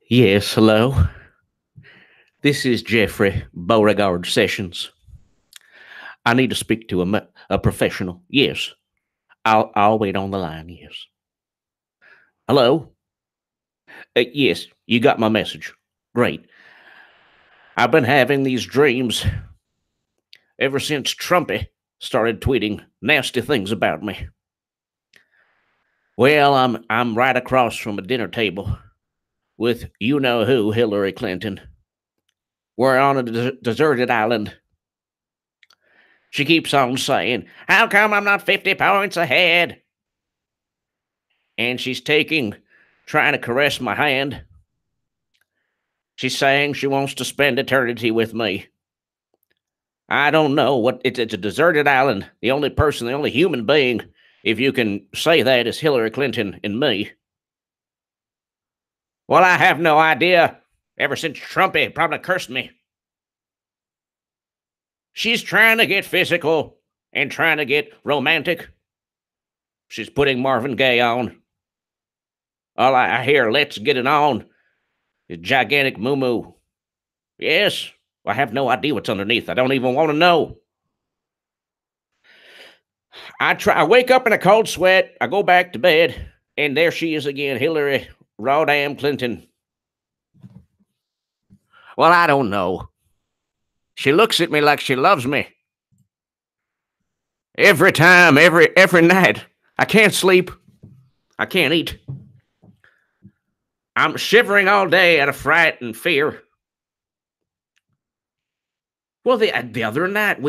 Yes, hello. This is Jeffrey Beauregard Sessions. I need to speak to a professional. Yes, I'll wait on the line. Yes. Hello. Yes, you got my message. Great. I've been having these dreams ever since Trumpy started tweeting nasty things about me. Well, I'm right across from a dinner table with you know who, Hillary Clinton. We're on a deserted island. She keeps on saying, "How come I'm not 50 points ahead?" And she's trying to caress my hand. She's saying she wants to spend eternity with me. I don't know what it's a deserted island. The only human being, if you can say that, is Hillary Clinton and me. Well, I have no idea. Ever since Trumpy probably cursed me. She's trying to get physical and trying to get romantic. She's putting Marvin Gaye on. All I hear, "Let's get it on," is gigantic moo-moo. Yes, I have no idea what's underneath. I don't even want to know. I wake up in a cold sweat. I go back to bed, and there she is again, Hillary Rodham Clinton. Well, I don't know. She looks at me like she loves me. Every time, every night. I can't sleep. I can't eat. I'm shivering all day out of fright and fear. Well, the other night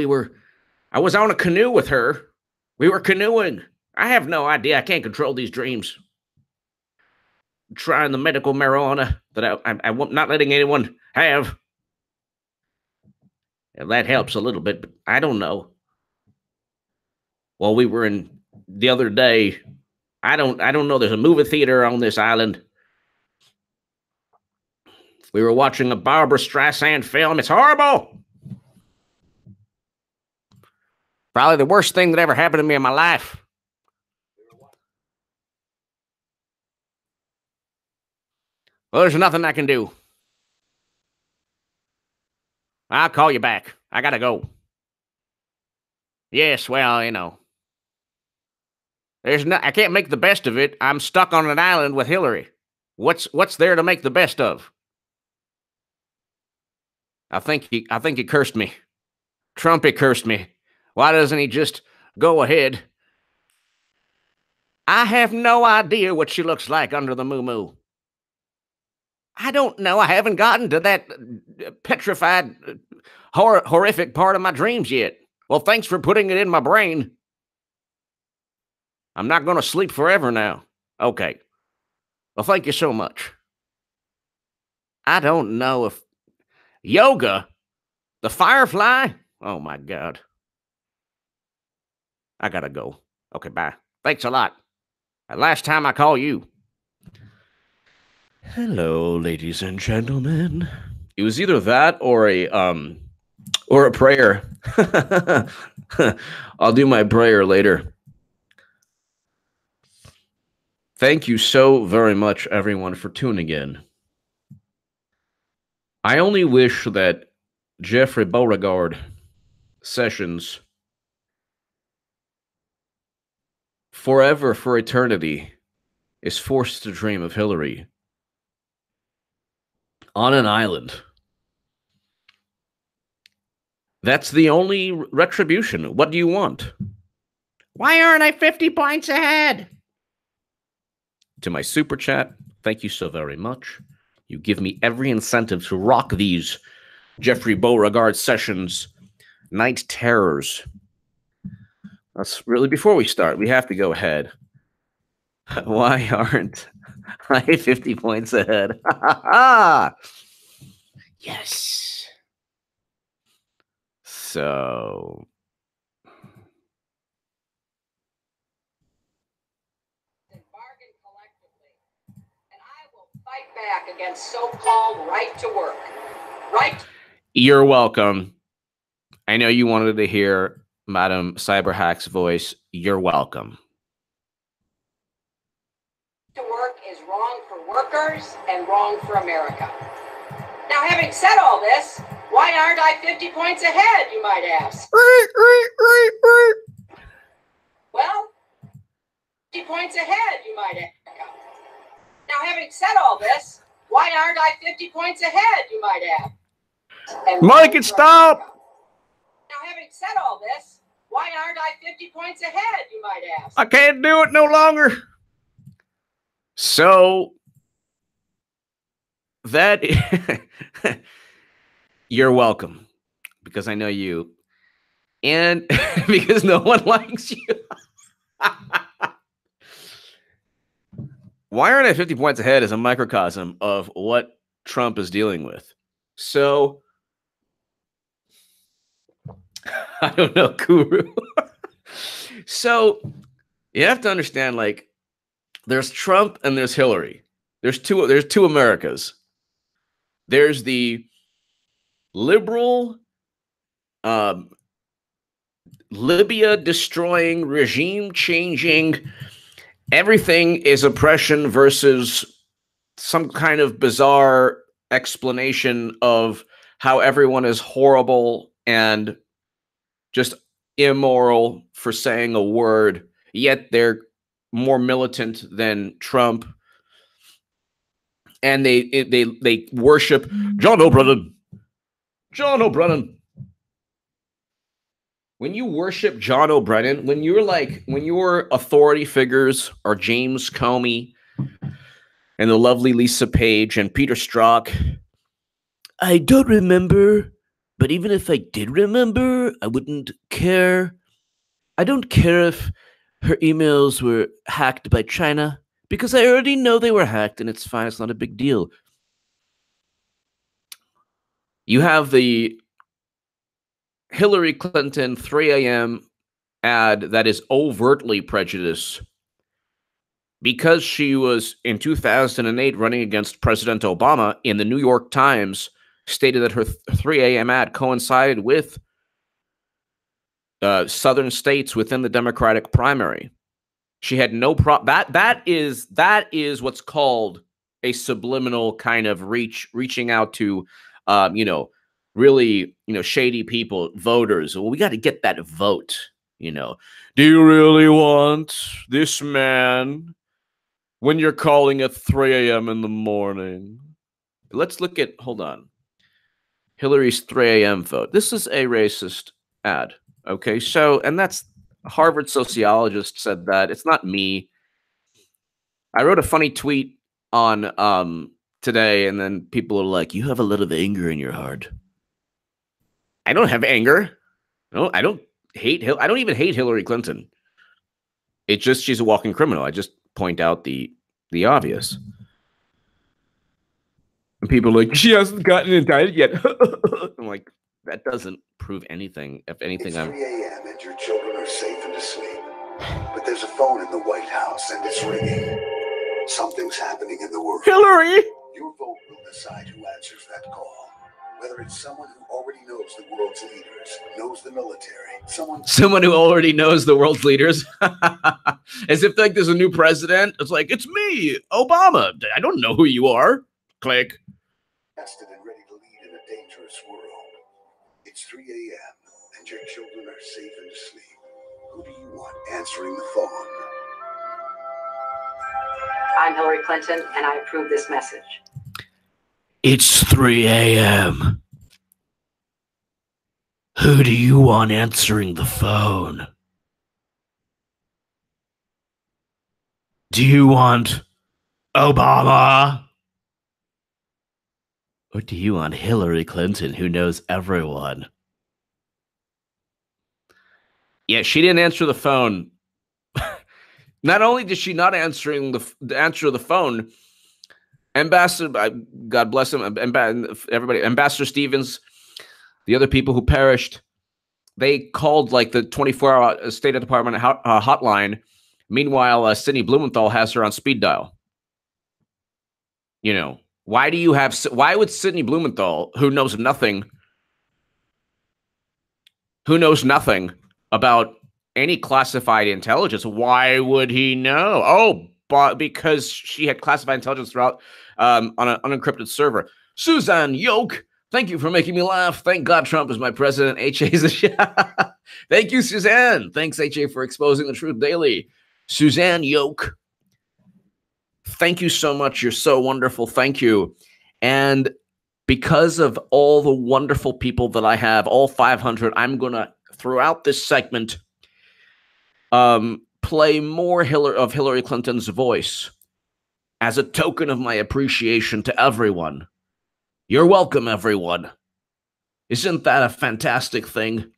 I was on a canoe with her. We were canoeing. I have no idea. I can't control these dreams. I'm trying the medical marijuana that I'm not letting anyone have. And that helps a little bit, but I don't know. Well, we were in the other day. I don't know. There's a movie theater on this island. We were watching a Barbara Streisand film. It's horrible. Probably the worst thing that ever happened to me in my life. Well, there's nothing I can do. I'll call you back. I gotta go. Yes, well, you know. I can't make the best of it. I'm stuck on an island with Hillary. What's there to make the best of? I think he cursed me. Trumpy cursed me. Why doesn't he just go ahead? I have no idea what she looks like under the moo-moo. I don't know. I haven't gotten to that petrified, horrific part of my dreams yet. Well, thanks for putting it in my brain. I'm not going to sleep forever now. Okay. Well, thank you so much. I don't know if yoga, the firefly. Oh my God. I gotta go. Okay, bye. Thanks a lot. Last time I call you. Hello, ladies and gentlemen. It was either that or a prayer. I'll do my prayer later. Thank you so very much, everyone, for tuning in. I only wish that Jeffrey Beauregard Sessions forever for eternity is forced to dream of Hillary on an island. That's the only retribution. What do you want? Why aren't I 50 points ahead? To my super chat, thank you so very much. You give me every incentive to rock these Jeffrey Beauregard Sessions Night Terrors. That's really, before we start, we have to go ahead. Why aren't I 50 points ahead? Yes. So. Fight back against so-called right to work. Right? You're welcome. I know you wanted to hear Madam Cyberhack's voice. You're welcome. to work is wrong for workers and wrong for America. Now, having said all this, why aren't I 50 points ahead, you might ask? Well, 50 points ahead, you might ask. Now, having said all this, why aren't I 50 points ahead, you might ask? Mike, it stop! Now, having said all this, why aren't I 50 points ahead, you might ask? I can't do it no longer. So, that you're welcome, because I know you, and because no one likes you. Why aren't I 50 points ahead is a microcosm of what Trump is dealing with. So, I don't know, Guru. So, you have to understand, like, there's Trump and there's Hillary. There's two Americas. There's the liberal, Libya destroying, regime changing, everything is oppression versus some kind of bizarre explanation of how everyone is horrible and just immoral for saying a word, yet they're more militant than Trump. And they worship John O'Brien. John O'Brien. When you worship John O'Brien, when your authority figures are James Comey and the lovely Lisa Page and Peter Strzok, I don't remember, but even if I did remember, I wouldn't care. I don't care if her emails were hacked by China, because I already know they were hacked, and it's fine. It's not a big deal. You have the Hillary Clinton 3 a.m. ad that is overtly prejudiced because she was, in 2008, running against President Obama. In the New York Times stated that her 3 a.m. ad coincided with southern states within the Democratic primary. She had no problem. That is what's called a subliminal kind of reaching out to, really, shady people, voters. Well, we got to get that vote. Do you really want this man when you're calling at 3 a.m. in the morning? Let's look at, hold on, Hillary's 3 a.m. vote. This is a racist ad. Okay, so, and that's Harvard sociologist said that. It's not me. I wrote a funny tweet on today, and then people are like, "You have a lot of anger in your heart." I don't have anger. No, I don't hate. I don't even hate Hillary Clinton. It's just she's a walking criminal. I just point out the obvious. And people are like, she hasn't gotten indicted yet. I'm like, that doesn't prove anything. If anything, it's 3 a.m. and your children are safe and asleep. But there's a phone in the White House and it's ringing. Something's happening in the world. Hillary! Your vote will decide who answers that call. Whether it's someone who already knows the world's leaders, knows the military, someone who already knows the world's leaders. As if like there's a new president. It's like, it's me, Obama. I don't know who you are. Click. Tested and ready to lead in a dangerous world. It's 3 a.m. and your children are safe and asleep. Who do you want answering the phone? I'm Hillary Clinton, and I approve this message. It's 3 a.m. Who do you want answering the phone? Do you want Obama? Or do you want Hillary Clinton, who knows everyone? Yeah, she didn't answer the phone. Not only did she not answer the phone, Ambassador, God bless him, everybody, Ambassador Stevens, the other people who perished, they called like the 24-hour State Department hotline. Meanwhile, Sidney Blumenthal has her on speed dial. Why would Sidney Blumenthal, who knows nothing about any classified intelligence, why would he know? Oh, because she had classified intelligence throughout on an unencrypted server. Suzanne Yoke, thank you for making me laugh. Thank God Trump is my president. HA's a Thank you, Suzanne. Thanks, HA, for exposing the truth daily. Suzanne Yoke, thank you so much. You're so wonderful. Thank you. And because of all the wonderful people that I have, all 500, I'm going to, throughout this segment, play more of Hillary Clinton's voice as a token of my appreciation to everyone. You're welcome, everyone. Isn't that a fantastic thing?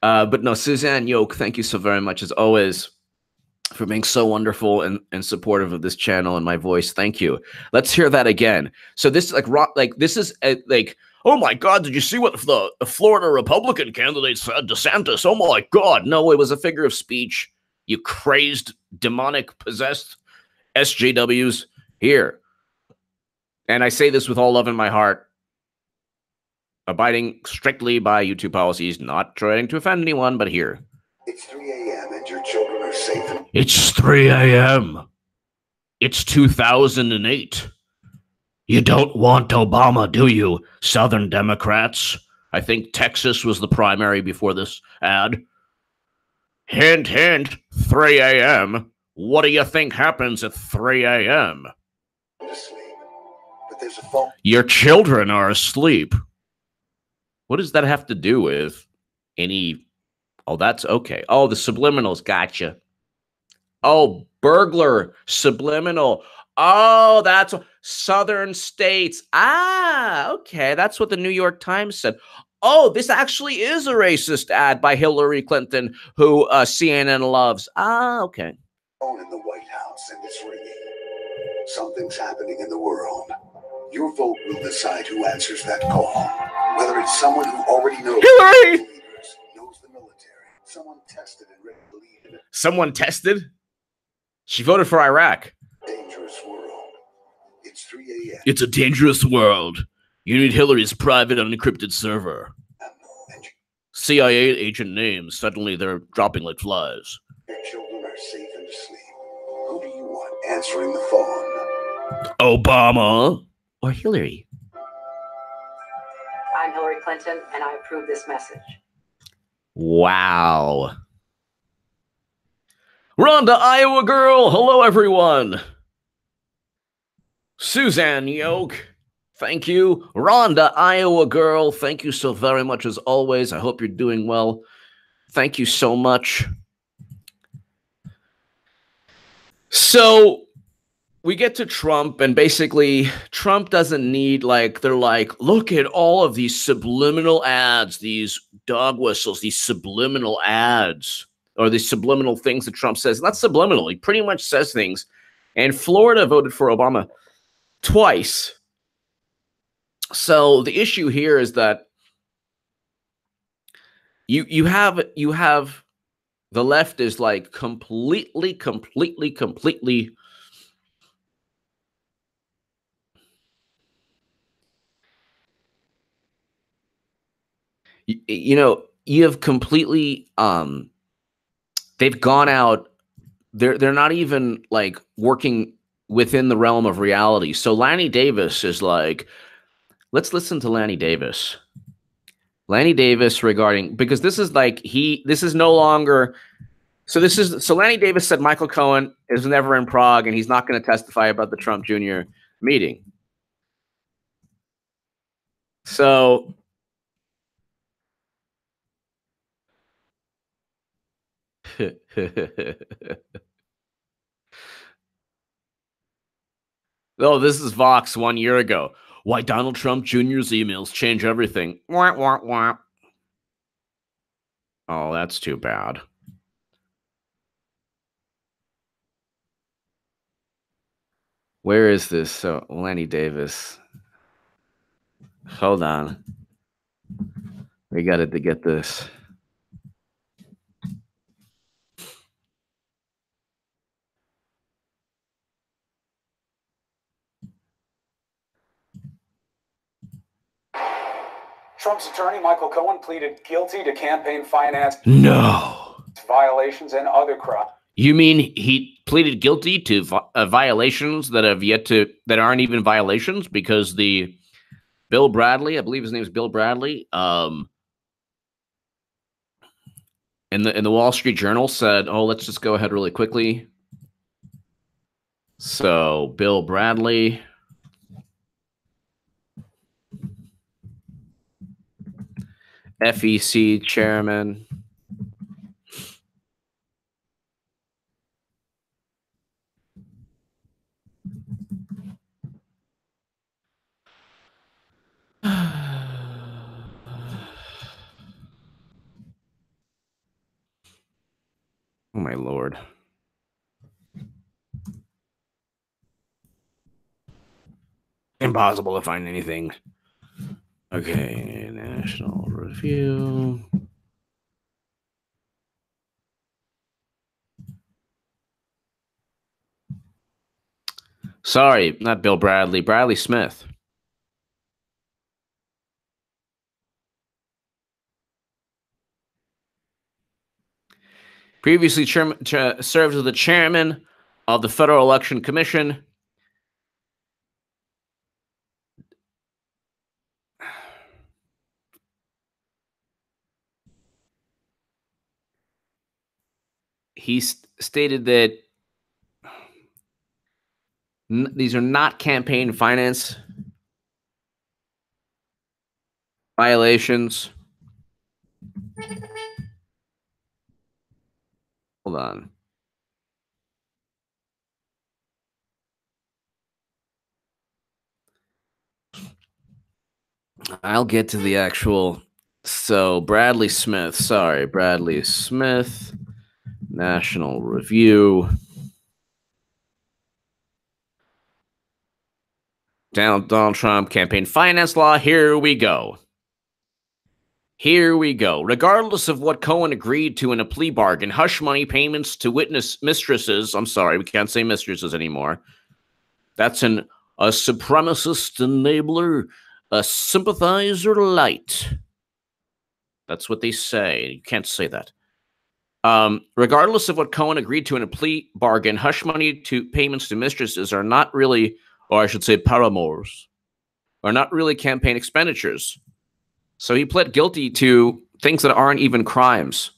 But no, Suzanne Yoke, thank you so very much, as always, for being so wonderful and supportive of this channel and my voice. Thank you. Let's hear that again. So this is this is like, oh my God, did you see what the Florida Republican candidate said, DeSantis? Oh my God. No, it was a figure of speech. You crazed, demonic, possessed SJWs. Here. And I say this with all love in my heart, abiding strictly by YouTube policies, not trying to offend anyone, but here. It's 3 a.m. and your children are safe. It's 3 a.m. It's 2008. You don't want Obama, do you, Southern Democrats? I think Texas was the primary before this ad. Hint, hint, 3 a.m. What do you think happens at 3 a.m.? But there's a phone. Your children are asleep. What does that have to do with any... Oh, that's okay. Oh, the subliminals. Gotcha. Oh, burglar. Subliminal. Oh, that's Southern states. Ah, okay. That's what the New York Times said. Oh, this actually is a racist ad by Hillary Clinton, who CNN loves. Ah, okay. Phone in the White House, and it's ringing. Something's happening in the world. Your vote will decide who answers that call. Whether it's someone who already knows Hillary! leaders, knows the military, someone tested and ready to lead in a Someone tested? She voted for Iraq. dangerous world. It's 3 a.m. It's a dangerous world. You need Hillary's private unencrypted server. and CIA agent names, suddenly they're dropping like flies. your children are safe and asleep. Who do you want answering the phone? Obama or Hillary? I'm Hillary Clinton, and I approve this message. Wow. Rhonda, Iowa girl. Hello, everyone. Suzanne Yoke. Thank you. Rhonda, Iowa girl. Thank you so very much, as always. I hope you're doing well. Thank you so much. So we get to Trump, and basically Trump doesn't need, like, they're like, look at all of these subliminal ads, these dog whistles, these subliminal ads, or these subliminal things that Trump says. Not subliminal. He pretty much says things. And Florida voted for Obama twice. So the issue here is that you have the left is like completely you know, you have completely they've gone out, they're not even like working within the realm of reality. So Lanny Davis is like, let's listen to Lanny Davis. Lanny Davis regarding, because this is like, this is no longer, so Lanny Davis said Michael Cohen is never in Prague and he's not going to testify about the Trump Jr. meeting. So oh, this is Vox 1 year ago. Why Donald Trump Jr.'s emails change everything. Wah, wah, wah. Oh, that's too bad. Where is this? So, Lanny Davis. Hold on. We got to get this. Trump's attorney, Michael Cohen, pleaded guilty to campaign finance No. violations and other crimes. You mean he pleaded guilty to violations that aren't even violations, because the Bill Bradley, I believe his name is Bill Bradley, in the Wall Street Journal said, "Oh, let's just go ahead really quickly." So Bill Bradley, FEC chairman. Oh, my Lord. Impossible to find anything. Okay, National Review. Sorry, not Bill Bradley. Bradley Smith. Previously served as the chairman of the Federal Election Commission. He stated that these are not campaign finance violations. Hold on. I'll get to the actual. So Bradley Smith, sorry, Bradley Smith, National Review. Donald Trump campaign finance law. Here we go. Here we go. Regardless of what Cohen agreed to in a plea bargain, hush money payments to witness mistresses. I'm sorry, we can't say mistresses anymore. That's a supremacist enabler, a sympathizer light. That's what they say. You can't say that. Regardless of what Cohen agreed to in a plea bargain, hush money to payments to mistresses are not really, or I should say paramours, are not really campaign expenditures. So he pled guilty to things that aren't even crimes.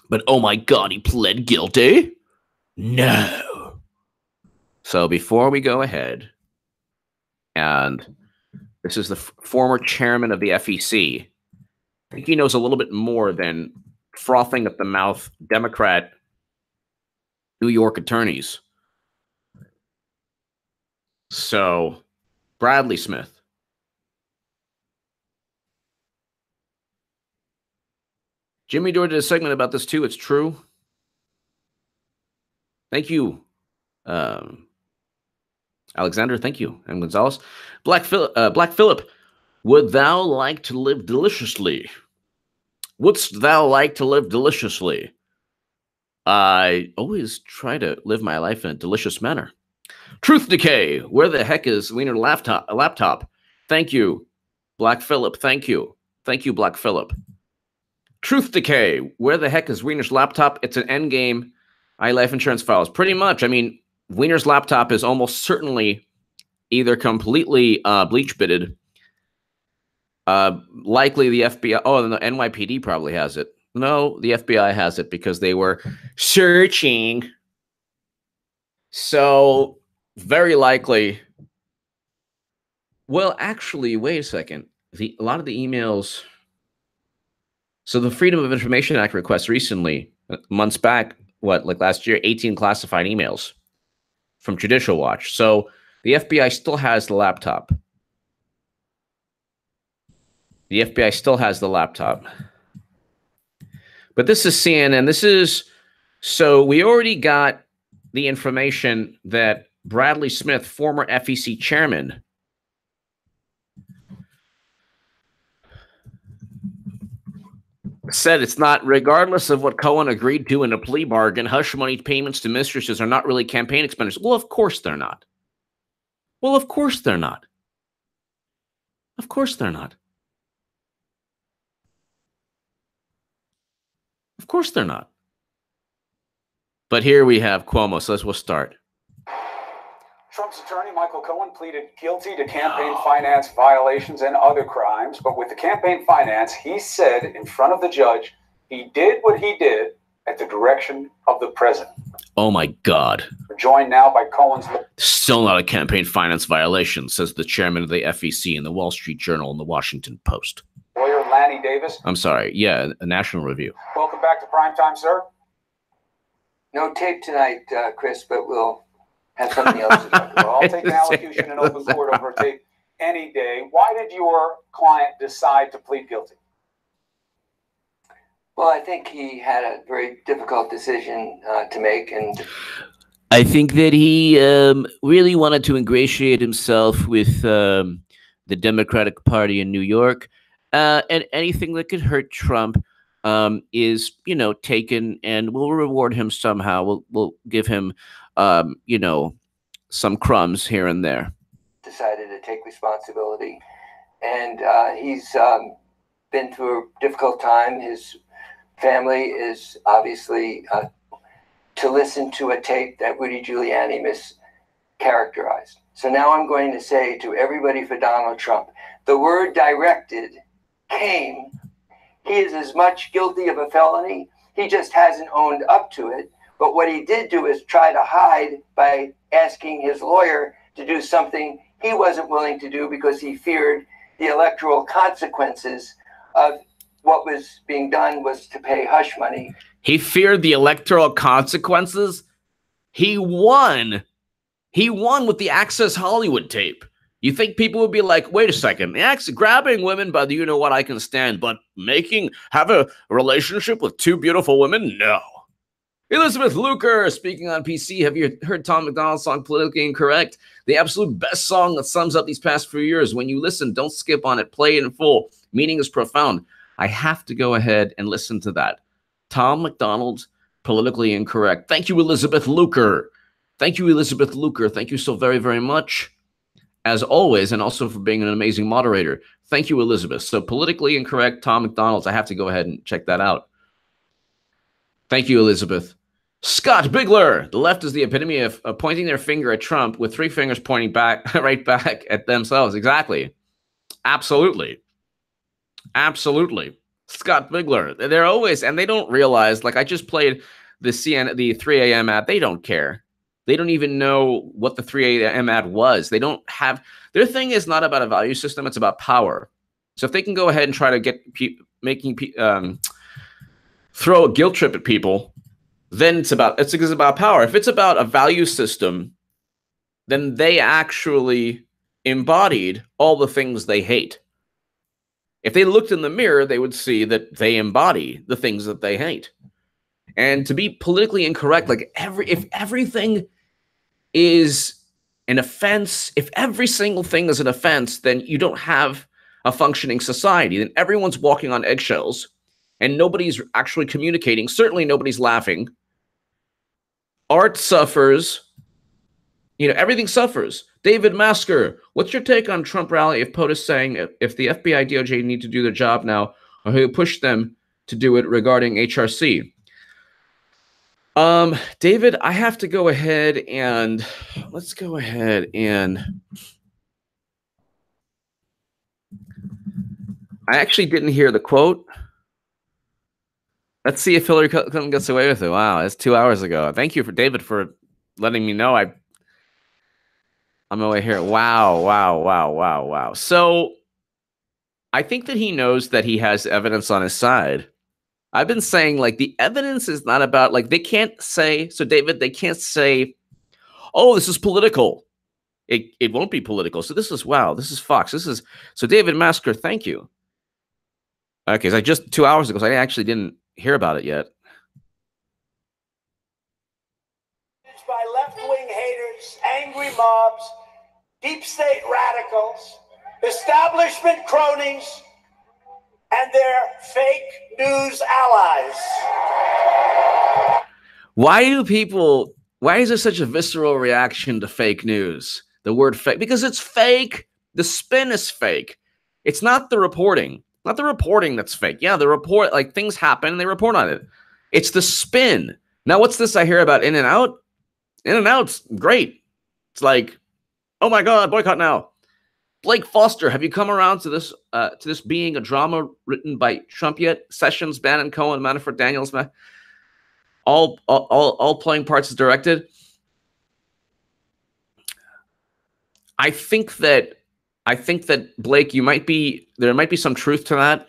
But oh my God, he pled guilty? No. So before we go ahead, and this is the former chairman of the FEC, I think he knows a little bit more than frothing at the mouth Democrat New York attorneys. So, Bradley Smith. Jimmy Dore did a segment about this too. It's true. Thank you, Alexander. Thank you, M. Gonzalez. Black Phillip. Would thou like to live deliciously? Wouldst thou like to live deliciously? I always try to live my life in a delicious manner. Truth Decay. Where the heck is Wiener laptop? Thank you, Black Phillip. Thank you. Thank you, Black Phillip. Truth Decay. Where the heck is Wiener's laptop? It's an endgame iLife insurance files. Pretty much. I mean, Wiener's laptop is almost certainly either completely bleach bitted. Likely the FBI. Oh, the NYPD probably has it. No, the FBI has it because they were searching. So very likely. Well, actually, wait a second. A lot of the emails. So the Freedom of Information Act requests recently, months back, like last year, 18 classified emails from Judicial Watch. So the FBI still has the laptop. The FBI still has the laptop. But this is CNN. So we already got the information that Bradley Smith, former FEC chairman, said it's not, regardless of what Cohen agreed to in a plea bargain, hush money payments to mistresses are not really campaign expenditures. Well, of course they're not. Well, of course they're not. Of course they're not. Of course they're not. But here we have Cuomo, so we'll start. Trump's attorney, Michael Cohen, pleaded guilty to campaign finance violations and other crimes. But with the campaign finance, he said in front of the judge, he did what he did at the direction of the president. Oh, my God. We're joined now by Cohen's... Still not a campaign finance violation, says the chairman of the FEC in the Wall Street Journal and the Washington Post. Lawyer Lanny Davis. I'm sorry. Yeah, a National Review. Welcome back to Primetime, sir. No tape tonight, Chris, but we'll have something else to talk about. I'll take an allocution in open court over tape any day. Why did your client decide to plead guilty? Well, I think he had a very difficult decision to make, and I think that he really wanted to ingratiate himself with the Democratic Party in New York, and anything that could hurt Trump is, you know, taken, and we'll reward him somehow. We'll give him, you know, some crumbs here and there. Decided to take responsibility, and he's been through a difficult time. His family is obviously to listen to a tape that Rudy Giuliani mischaracterized. So now I'm going to say to everybody for Donald Trump, the word directed came. He is as much guilty of a felony. He just hasn't owned up to it. But what he did do is try to hide by asking his lawyer to do something he wasn't willing to do because he feared the electoral consequences of what was being done was to pay hush money. He feared the electoral consequences. He won. He won with the Access Hollywood tape. You think people would be like, wait a second, grabbing women by the you-know-what I can stand, but have a relationship with two beautiful women? No. Elizabeth Luker, speaking on PC, have you heard Tom McDonald's song Politically Incorrect? The absolute best song that sums up these past few years. When you listen, don't skip on it. Play it in full. Meaning is profound. I have to go ahead and listen to that. Tom McDonald's Politically Incorrect. Thank you, Elizabeth Luker. Thank you, Elizabeth Luker. Thank you so very, very much, as always, and also for being an amazing moderator. Thank you, Elizabeth. So Politically Incorrect, Tom McDonald's. I have to go ahead and check that out. Thank you, Elizabeth. Scott Bigler. The left is the epitome of pointing their finger at Trump with three fingers pointing back, right back at themselves. Exactly. Absolutely. Absolutely. Scott Bigler. They're always, and they don't realize, like I just played the 3 a.m. ad. They don't care. They don't even know what the 3 a.m. ad was. They don't have, their thing is not about a value system. It's about power. So if they can go ahead and try to get throw a guilt trip at people, then it's about power. If it's about a value system, then they actually embodied all the things they hate. If they looked in the mirror, they would see that they embody the things that they hate. And to be politically incorrect, like if everything is an offense, if every single thing is an offense, then you don't have a functioning society. Then everyone's walking on eggshells and nobody's actually communicating. Certainly nobody's laughing. Art suffers. You know, everything suffers. David Masker, what's your take on Trump rally if POTUS saying if the FBI, DOJ need to do their job now, or he'll push them to do it regarding HRC? David, I have to go ahead and let's go ahead and I actually didn't hear the quote. Let's see if Hillary Clinton gets away with it. Wow, that's 2 hours ago. Thank you for David for letting me know. I'm over here. Wow. So I think that he knows that he has evidence on his side. I've been saying, like, the evidence is not about, like, they can't say, so David, they can't say, oh, this is political. It won't be political. So this is, wow, this is Fox. This is, so David Masker, thank you. Okay, so just 2 hours ago, so I actually didn't hear about it yet. By left-wing haters, angry mobs, deep state radicals, establishment cronies, and their fake news allies. Why is there such a visceral reaction to fake news? The word fake, because it's fake. The spin is fake. It's not the reporting. Not the reporting that's fake. Yeah, the report, like things happen and they report on it. It's the spin. Now, what's this I hear about In-N-Out? In-N-Out's great. It's like, oh my God, boycott now. Blake Foster, have you come around to this being a drama written by Trump yet? Sessions, Bannon, Cohen, Manafort, Daniels, all playing parts as directed. I think that Blake, there might be some truth to that,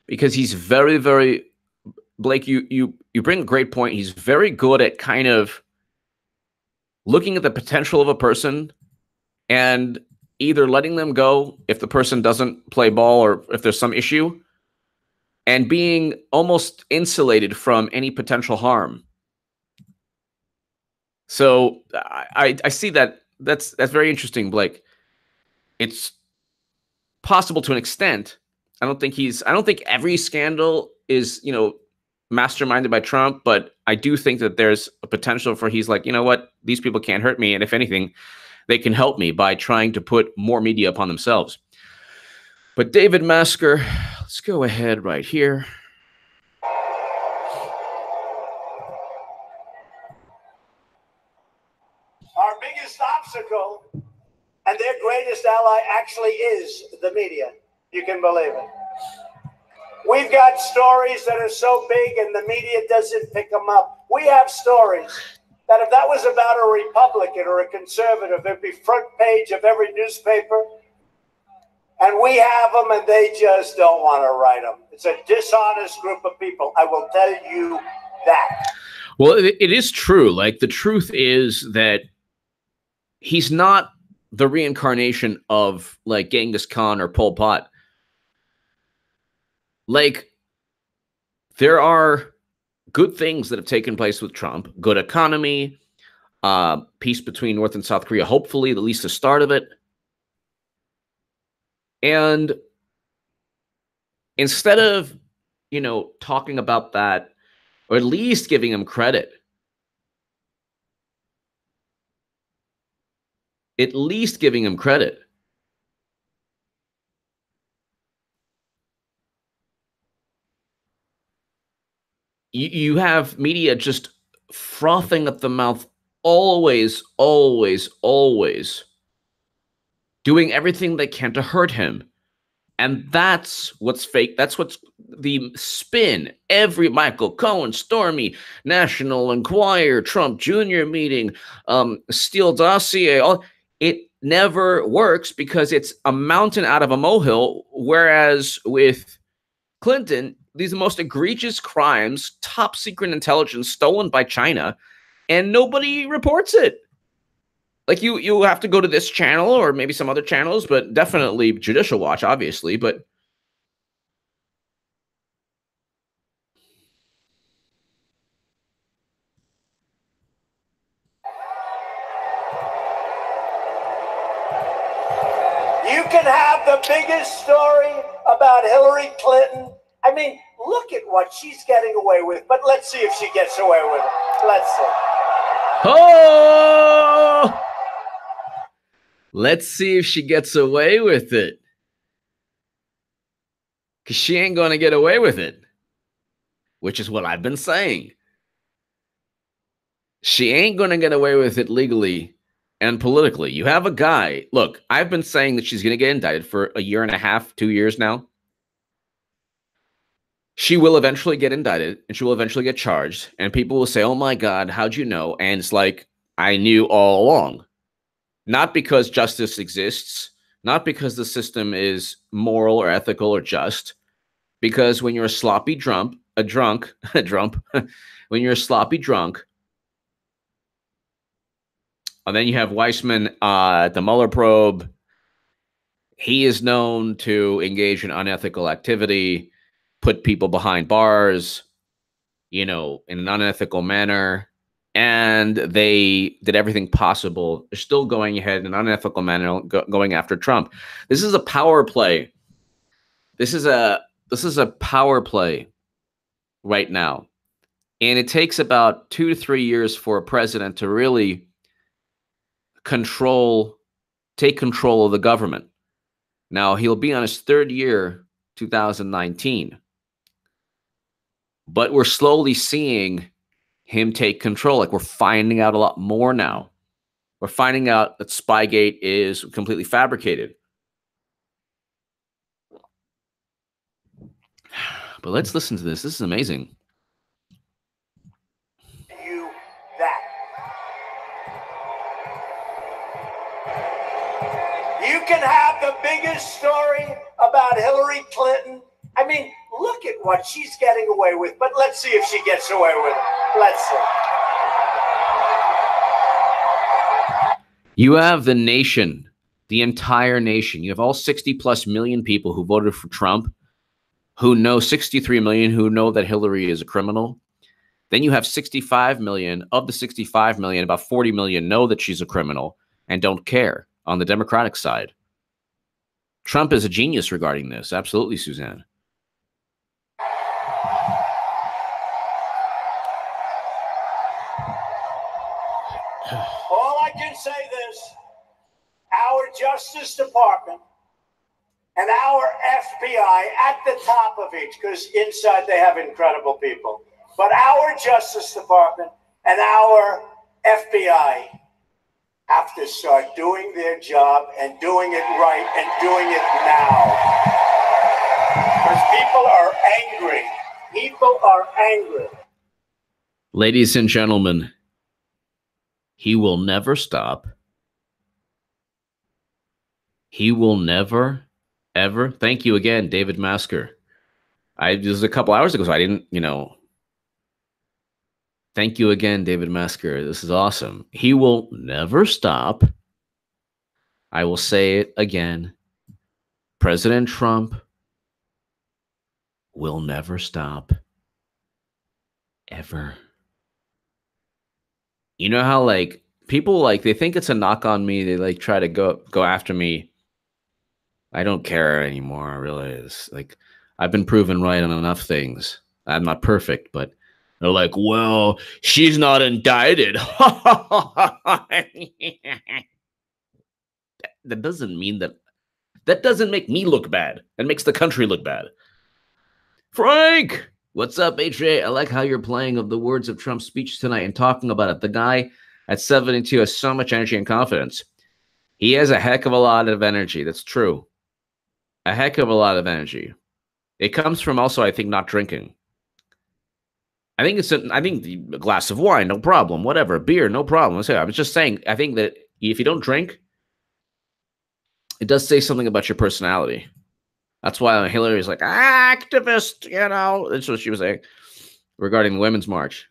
because he's very, very, Blake, you bring a great point. He's very good at kind of looking at the potential of a person and either letting them go if the person doesn't play ball or if there's some issue, and being almost insulated from any potential harm. So I see that. That's very interesting, Blake. It's possible to an extent. I don't think every scandal is, masterminded by Trump, but I do think that there's a potential for he's like, you know what, these people can't hurt me, and if anything, they can help me by trying to put more media upon themselves. But David Masker, let's go ahead right here. Our biggest obstacle and their greatest ally actually is the media. You can believe it. We've got stories that are so big and the media doesn't pick them up. We have stories that if that was about a Republican or a conservative, it'd be front page of every newspaper. And we have them and they just don't want to write them. It's a dishonest group of people. I will tell you that. Well, it is true. Like, the truth is that he's not the reincarnation of like Genghis Khan or Pol Pot. Like, there are good things that have taken place with Trump, good economy, peace between North and South Korea, hopefully, at least the start of it. And instead of, talking about that, or at least giving him credit, you have media just frothing at the mouth, always doing everything they can to hurt him. And that's what's fake. That's what's the spin. Every Michael Cohen, Stormy, National Enquirer, Trump Jr. meeting, Steele dossier, it never works because it's a mountain out of a molehill. Whereas with Clinton, these are the most egregious crimes, top secret intelligence stolen by China, and nobody reports it. Like, you have to go to this channel or maybe some other channels, but definitely Judicial Watch, obviously. But You can have the biggest story about Hillary Clinton. I mean, look at what she's getting away with. But let's see if she gets away with it. Let's see. oh, let's see if she gets away with it. Because she ain't going to get away with it, which is what I've been saying. She ain't going to get away with it legally and politically. You have a guy. Look, I've been saying that she's going to get indicted for a year and a half, 2 years now. She will eventually get indicted and she will eventually get charged. And people will say, oh my God, how'd you know? And it's like, I knew all along. Not because justice exists, not because the system is moral or ethical or just, because when you're a sloppy drunk, when you're a sloppy drunk, and then you have Weissman at the Mueller probe. He is known to engage in unethical activity, put people behind bars, in an unethical manner. And they did everything possible. They're still going ahead in an unethical manner, going after Trump. This is a power play. This is a power play right now. And it takes about 2 to 3 years for a president to really take control of the government. Now, he'll be on his third year, 2019. But we're slowly seeing him take control. Like, we're finding out a lot more now. We're finding out that Spygate is completely fabricated. But let's listen to this. This is amazing. You that. You can have the biggest story about Hillary Clinton. I mean, look at what she's getting away with. But let's see if she gets away with it. Let's see. You have the nation, the entire nation. You have all 60 plus million people who voted for Trump, who know 63 million who know that Hillary is a criminal. Then you have 65 million. Of the 65 million, about 40 million know that she's a criminal and don't care on the Democratic side. Trump is a genius regarding this. Absolutely, Suzanne. All I can say this, our Justice Department and our FBI at the top of each, because inside they have incredible people, but our Justice Department and our FBI have to start doing their job and doing it right and doing it now. Because people are angry. People are angry. Ladies and gentlemen, he will never stop. He will never, ever. Thank you again, David Masker. This was a couple hours ago, so I didn't, Thank you again, David Masker. This is awesome. He will never stop. I will say it again. President Trump will never stop. Ever. You know how, like, people, like, they think it's a knock on me. They, like, try to go after me. I don't care anymore, really. It's like, I've been proven right on enough things. I'm not perfect, but they're like, well, she's not indicted. That doesn't mean that. That doesn't make me look bad. That makes the country look bad. Frank! What's up, HJ? I like how you're playing of the words of Trump's speech tonight and talking about it. The guy at 72 has so much energy and confidence. He has a heck of a lot of energy. That's true. A heck of a lot of energy. It comes from also, I think, not drinking. I think a glass of wine, no problem. Whatever, beer, no problem. I was just saying, I think that if you don't drink, it does say something about your personality. That's why Hillary's like, activist, That's what she was saying regarding the Women's March.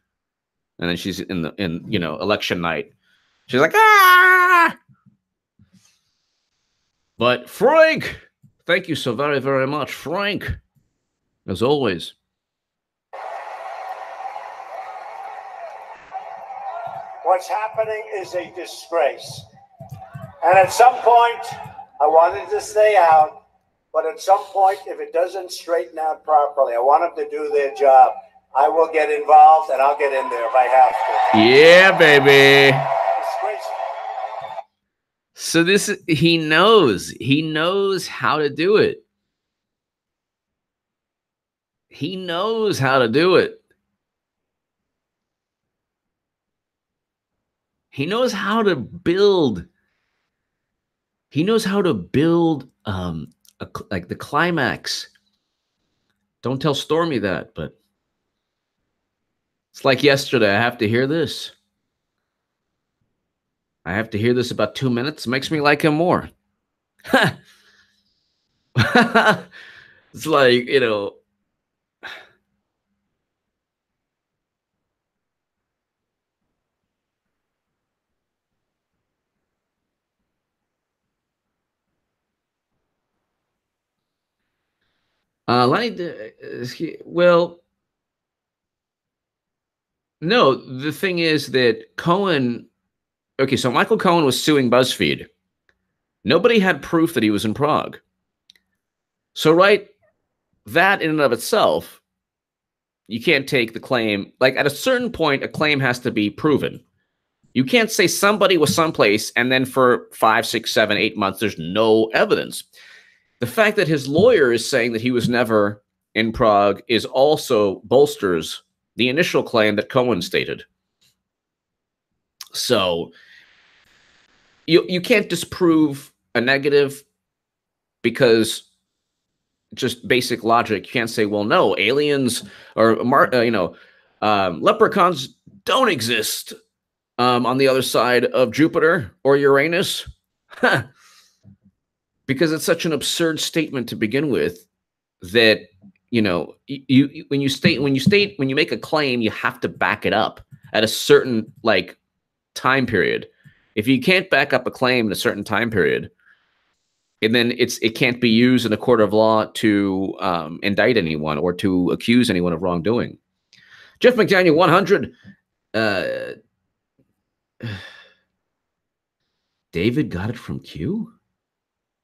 And then she's in election night. She's like, But Frank, thank you so very, very much, Frank. As always. What's happening is a disgrace. And at some point, I wanted to stay out. But at some point, if it doesn't straighten out properly, I want them to do their job. I will get involved, and I'll get in there if I have to. Yeah, baby. So he knows how to do it. He knows how to do it. He knows how to build. He knows how to build like the climax. Don't tell Stormy that, but it's like yesterday. I have to hear this. I have to hear this about 2 minutes. It makes me like him more. It's like, well, no, the thing is that Cohen, okay, so Michael Cohen was suing BuzzFeed. Nobody had proof that he was in Prague. So, right, that in and of itself, you can't take the claim. Like, at a certain point, a claim has to be proven. You can't say somebody was someplace and then for 5, 6, 7, 8 months, there's no evidence. The fact that his lawyer is saying that he was never in Prague is also bolsters the initial claim that Cohen stated. So you can't disprove a negative because just basic logic. You can't say, well, no, aliens or leprechauns don't exist on the other side of Jupiter or Uranus. Because it's such an absurd statement to begin with that, you know, when you make a claim, you have to back it up at a certain like time period. If you can't back up a claim in a certain time period, and then it can't be used in a court of law to indict anyone or to accuse anyone of wrongdoing. Jeff McDaniel 100. David got it from Q?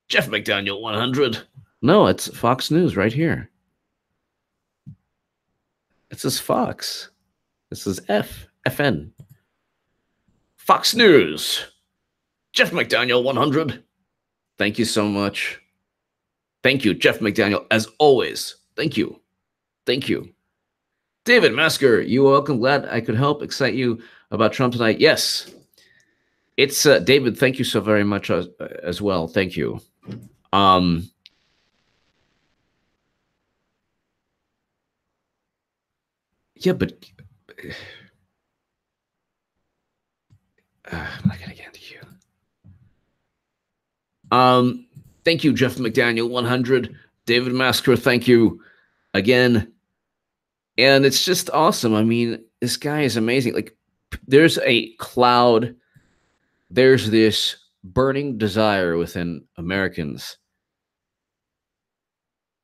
Jeff McDaniel 100. No, it's Fox News right here. It says Fox. This is FN. Fox News. Jeff McDaniel 100. Thank you so much. Thank you, Jeff McDaniel, as always. Thank you. Thank you. David Masker, you are welcome. Glad I could help excite you about Trump tonight. Yes. It's David, thank you so very much as well. Thank you. Yeah, but I'm not gonna get to you. Thank you, Jeff McDaniel 100. David Masker, thank you again. And it's just awesome. I mean, this guy is amazing. Like, there's a cloud. There's this burning desire within Americans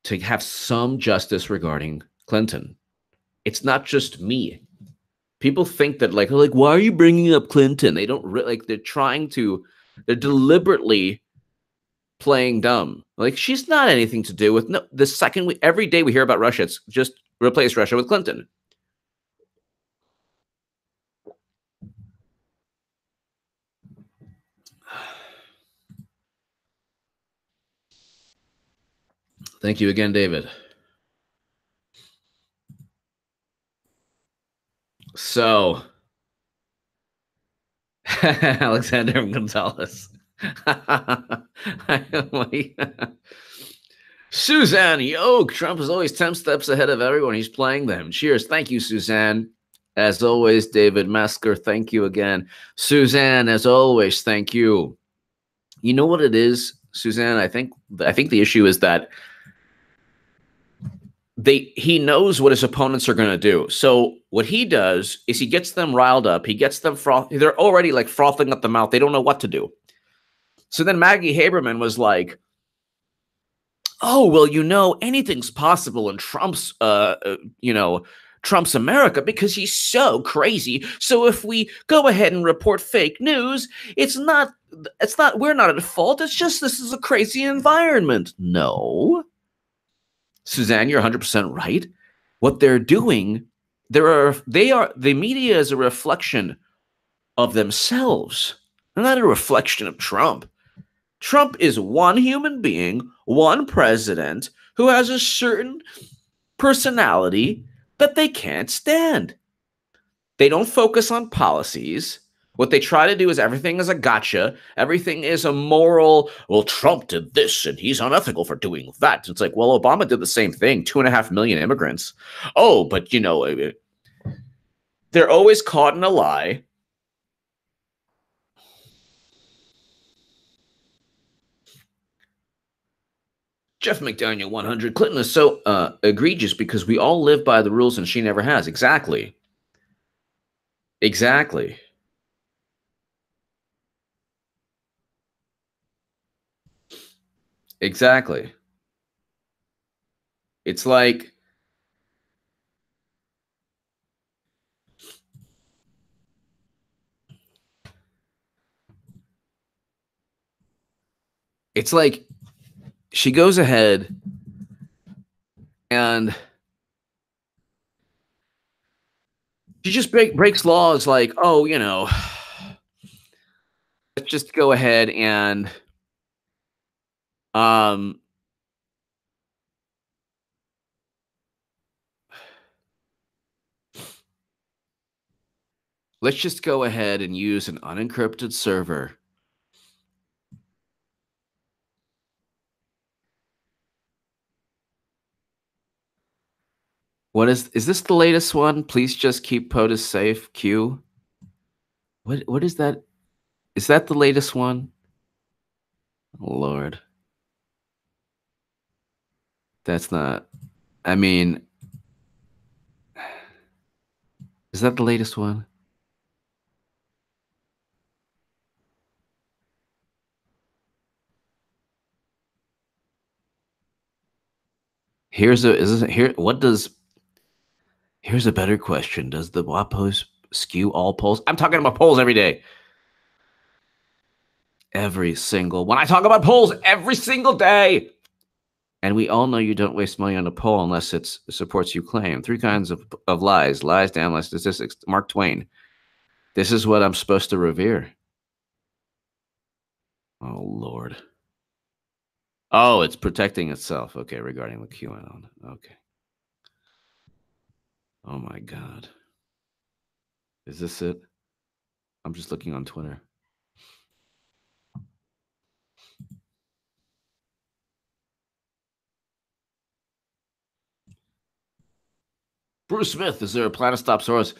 to have some justice regarding Clinton. It's not just me. People think that like, why are you bringing up Clinton? They don't like, they're deliberately playing dumb. Like, she's not anything to do with, no, the second every day we hear about Russia, it's just replace Russia with Clinton. Thank you again, David. So, Alexander Gonzalez. Suzanne Yoke. Trump is always 10 steps ahead of everyone. He's playing them. Cheers. Thank you, Suzanne. As always, David Masker, thank you again. Suzanne, as always, thank you. You know what it is, Suzanne? I think the issue is that he knows what his opponents are going to do. So what he does is he gets them riled up. He gets them they're already like frothing at the mouth. They don't know what to do. So then Maggie Haberman was like, oh, well, you know, anything's possible in Trump's, Trump's America because he's so crazy. So if we go ahead and report fake news, we're not at fault. It's just, this is a crazy environment. No. Suzanne, you're 100% right. What they're doing, the media is a reflection of themselves. They're not a reflection of Trump. Trump is one human being, one president who has a certain personality that they can't stand. They don't focus on policies. What they try to do is everything is a gotcha. Everything is a moral, well, Trump did this and he's unethical for doing that. It's like, well, Obama did the same thing, 2.5 million immigrants. Oh, but, you know, they're always caught in a lie. Jeff McDaniel 100. Clinton is so egregious because we all live by the rules and she never has. Exactly. Exactly. Exactly. It's like she goes ahead and she just breaks laws like, oh, you know, let's just go ahead and Let's just go ahead and use an unencrypted server. What is this the latest one? Please just keep POTUS safe, Q. What is that? Is that the latest one? Oh, Lord. That's not, I mean, is that the latest one? Here's a better question. Does the WAPOs skew all polls? I'm talking about polls every day. Every single one. I talk about polls every single day. And we all know you don't waste money on a poll unless it supports you claim. 3 kinds of lies. Lies, damn lies, statistics. Mark Twain. This is what I'm supposed to revere. Oh, Lord. Oh, it's protecting itself. Okay, regarding the QAnon. Okay. Oh, my God. Is this it? I'm just looking on Twitter. Bruce Smith, is there a plan to stop Soros?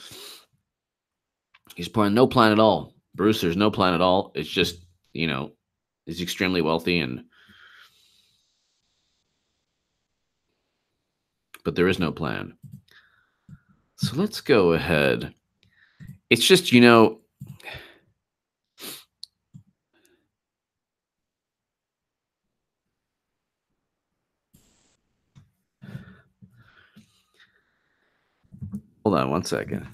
He's playing no plan at all. Bruce, there's no plan at all. It's just, you know, he's extremely wealthy but there is no plan. So let's go ahead. It's just, you know, hold on one second.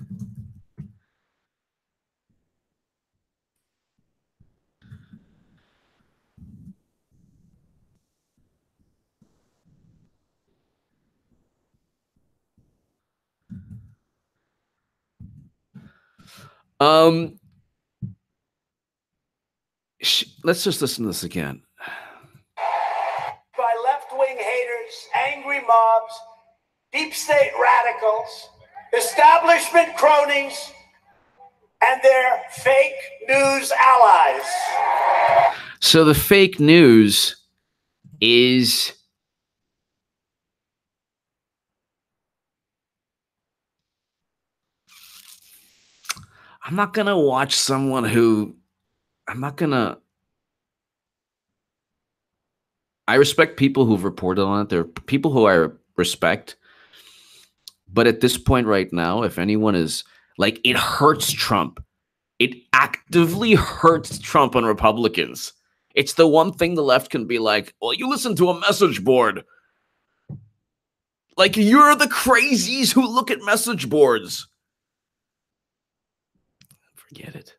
Let's just listen to this again. By left-wing haters, angry mobs, deep state radicals, establishment cronies, and their fake news allies. So the fake news is I'm not going to watch someone who I respect people who've reported on it. There are people who I respect. But at this point right now, if anyone is like, it hurts Trump. It actively hurts Trump and Republicans. It's the one thing the left can be like, well, you listen to a message board. Like, you're the crazies who look at message boards. Forget it.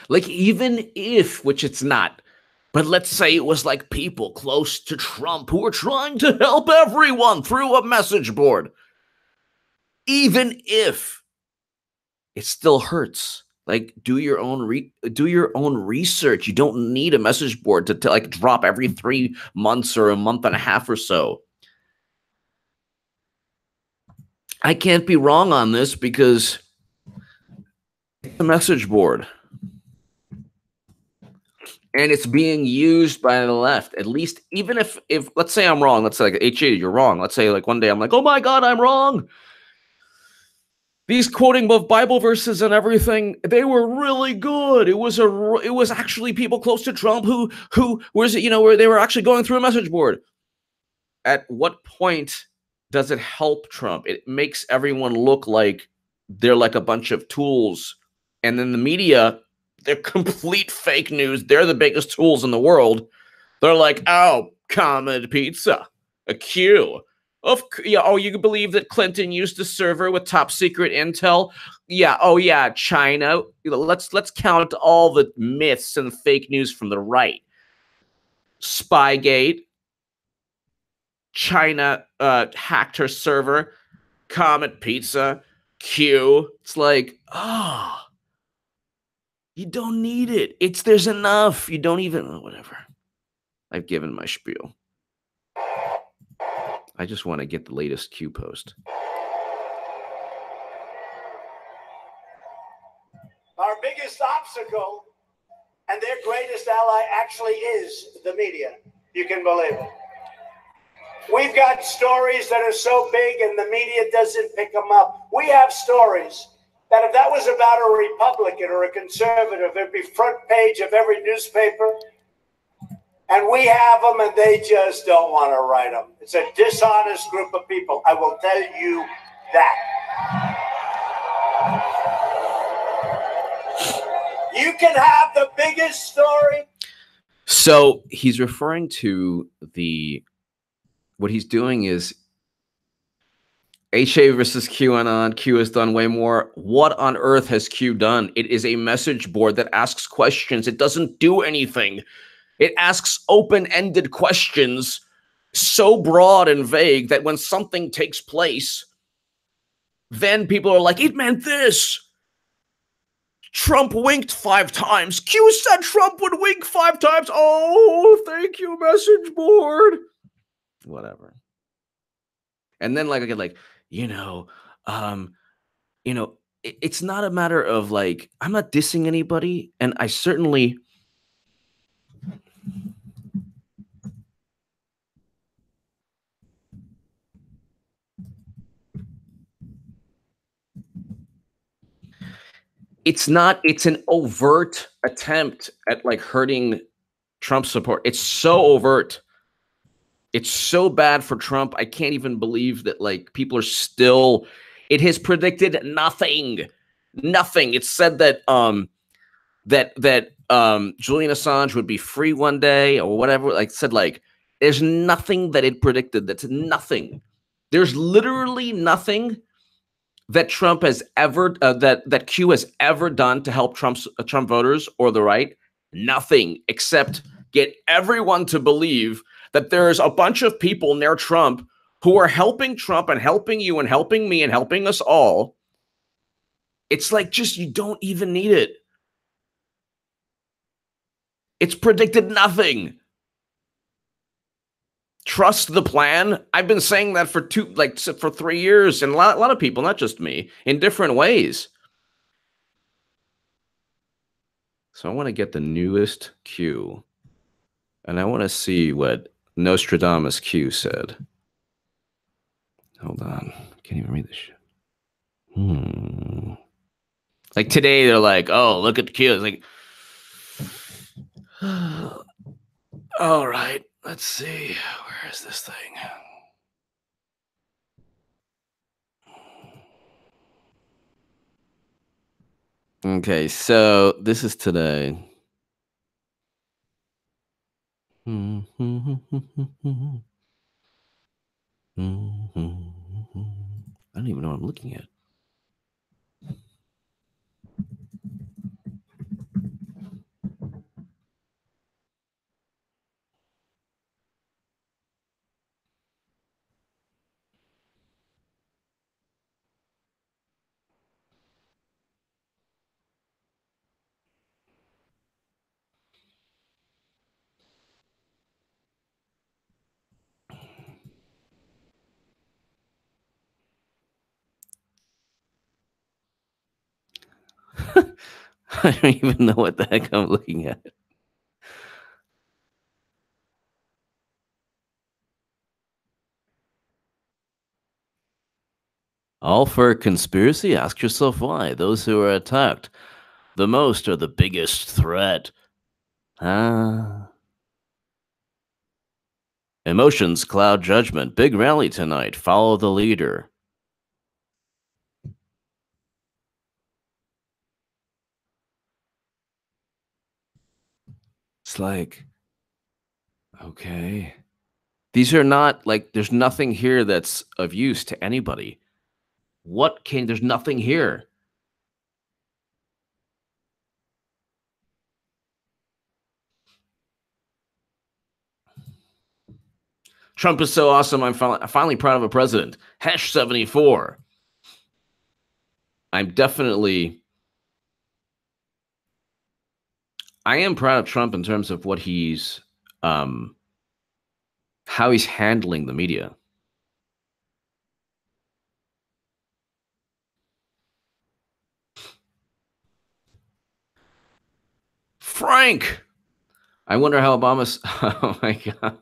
Like, even if, which it's not, but let's say it was like people close to Trump who were trying to help everyone through a message board. Even if, it still hurts. Like, do your own research. You don't need a message board to like drop every 3 months or a month and a half or so. I can't be wrong on this because the message board. And it's being used by the left, at least, even if let's say I'm wrong. Let's say like H80, you're wrong. Let's say like one day I'm like, oh my God, I'm wrong. These quoting both Bible verses and everything, they were really good. It was actually people close to Trump who was, you know, where they were actually going through a message board. At what point does it help Trump? It makes everyone look like they're like a bunch of tools. And then the media, they're complete fake news. They're the biggest tools in the world. They're like, oh, common pizza, a Q. Oh, you believe that Clinton used a server with top secret intel? Yeah. Oh, yeah. China. Let's count all the myths and fake news from the right. Spygate. China hacked her server. Comet Pizza. Q. It's like, oh, you don't need it. There's enough. You don't even, whatever. I've given my spiel. I just want to get the latest Q post. Our biggest obstacle and their greatest ally actually is the media. You can believe it. We've got stories that are so big and the media doesn't pick them up. We have stories that if that was about a Republican or a conservative, it'd be front page of every newspaper. And we have them and they just don't want to write them. It's a dishonest group of people. I will tell you that. You can have the biggest story. So he's referring to what he's doing is HA versus QAnon. Q has done way more. What on earth has Q done? It is a message board that asks questions. It doesn't do anything. It asks open-ended questions so broad and vague that when something takes place, then people are like, it meant this. Trump winked 5 times. Q said Trump would wink 5 times. Oh, thank you, message board. Whatever. And then like I get like, it's not a matter of like, I'm not dissing anybody, and I certainly it's an overt attempt at like hurting Trump support. It's so overt. It's so bad for Trump. I can't even believe that like people are still, it has predicted nothing. Nothing. It said that Julian Assange would be free one day or whatever. Like said, like there's nothing that it predicted. That's nothing. There's literally nothing that Trump has ever that Q has ever done to help Trump voters or the right. Nothing except get everyone to believe that there's a bunch of people near Trump who are helping Trump and helping you and helping me and helping us all. It's like, just, you don't even need it. It's predicted nothing. Trust the plan. I've been saying that for 3 years, and a lot of people, not just me, in different ways. So I want to get the newest Q, and I want to see what Nostradamus Q said. Hold on. Can't even read this shit. Like today, they're like, oh, look at the Q. It's like, all right, let's see. Where is this thing? Okay, so this is today. I don't even know what I'm looking at. I don't even know what the heck I'm looking at. All for a conspiracy? Ask yourself why. Those who are attacked the most are the biggest threat. Emotions cloud judgment. Big rally tonight. Follow the leader. It's like, okay. These are not like, there's nothing here that's of use to anybody. There's nothing here. Trump is so awesome. I'm finally proud of a president. Hash 74. I am proud of Trump in terms of what he's, how he's handling the media. Frank. I wonder how Obama's. Oh my God.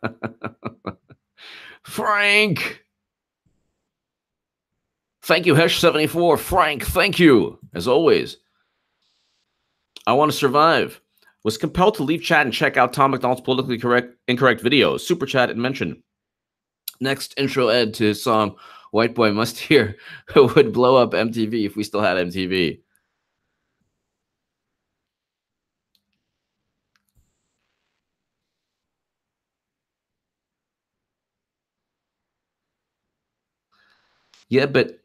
Frank. Thank you, Hesh74. Frank, thank you. As always. I want to survive. Was compelled to leave chat and check out Tom McDonald's politically incorrect videos. Super chat and mention. Next intro ed to his song White Boy Must Hear would blow up MTV if we still had MTV. Yeah, but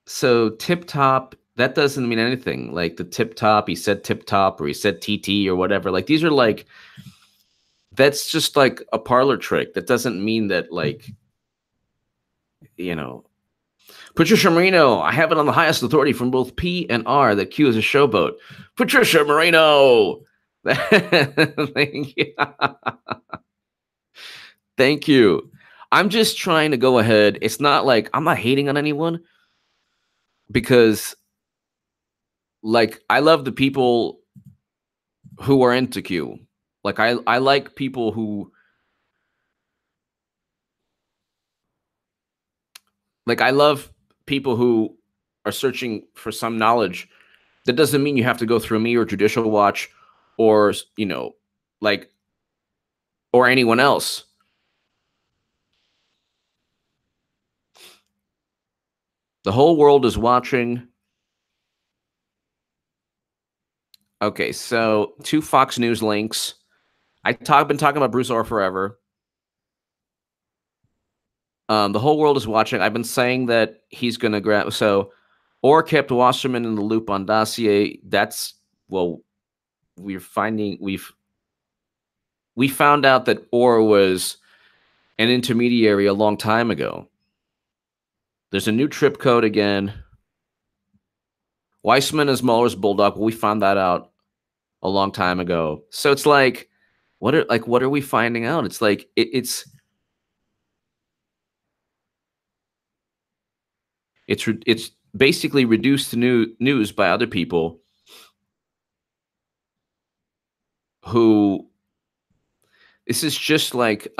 so tip top, that doesn't mean anything. Like the tip top, he said tip top or he said TT or whatever. Like these are like, that's just like a parlor trick. That doesn't mean that, like, you know. Patricia Marino, I have it on the highest authority from both P and R that Q is a showboat. Patricia Marino. Thank you. Thank you. I'm just trying to go ahead. It's not like I'm not hating on anyone because, like, I love the people who are into Q. Like, I like people who, like, I love people who are searching for some knowledge. That doesn't mean you have to go through me or Judicial Watch or, you know, like, or anyone else. The whole world is watching. Okay, so 2 Fox News links. I've been talking about Bruce Ohr forever. The whole world is watching. I've been saying that he's going to grab. So Ohr kept Wasserman in the loop on Dossier. That's, well, we found out that Ohr was an intermediary a long time ago. There's a new trip code again. Weissman is Mueller's bulldog. Well, we found that out a long time ago. So it's like, what are we finding out? It's like it's basically reduced to news by other people who, this is just like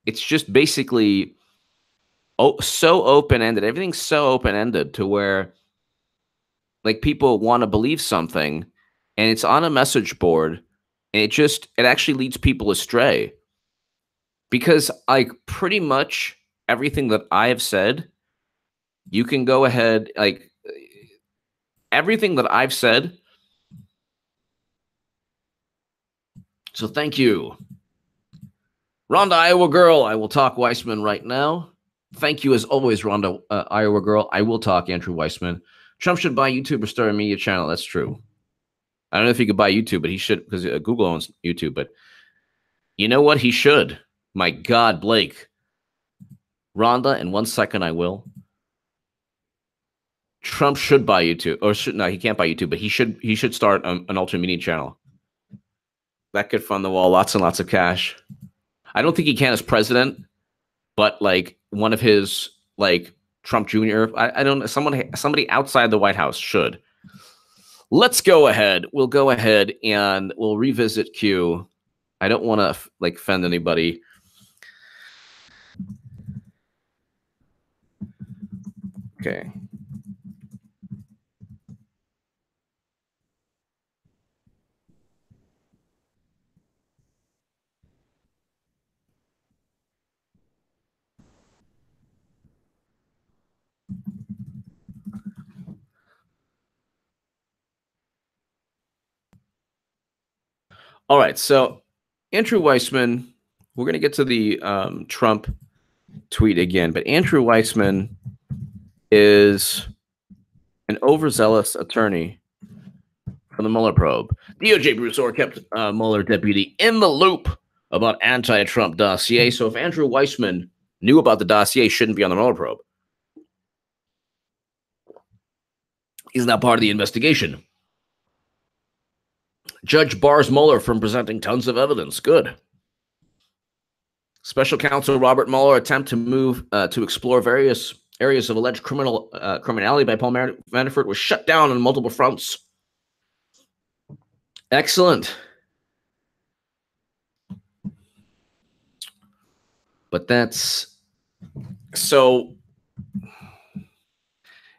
it's just basically so open-ended. Everything's so open-ended to where, like, people want to believe something and it's on a message board and it actually leads people astray. Because, like, pretty much everything that I have said, you can go ahead, like, everything that I've said. So thank you. Rhonda, Iowa girl, I will talk Weissman right now. Thank you as always, Rhonda, Iowa girl. I will talk Andrew Weissman. Trump should buy YouTube or start a media channel. That's true. I don't know if he could buy YouTube, but he should, because Google owns YouTube. But you know what? He should. My God, Blake. Rhonda, in 1 second, I will. Trump should buy YouTube, or no, he can't buy YouTube, but he should start an alternate media channel. That could fund the wall, lots and lots of cash. I don't think he can as president, but like one of his, like, Trump Jr. I don't know, somebody outside the White House should. Let's go ahead. We'll go ahead and we'll revisit Q. I don't want to like offend anybody. Okay. All right, so Andrew Weissman, we're going to get to the Trump tweet again, but Andrew Weissman is an overzealous attorney for the Mueller probe. DOJ Bruce Ohr kept Mueller deputy in the loop about anti-Trump dossier. So if Andrew Weissman knew about the dossier, shouldn't be on the Mueller probe. He's not part of the investigation. Judge bars Mueller from presenting tons of evidence. Good. Special counsel Robert Mueller attempt to move to explore various areas of alleged criminality by Paul Manafort was shut down on multiple fronts. Excellent. But that's so.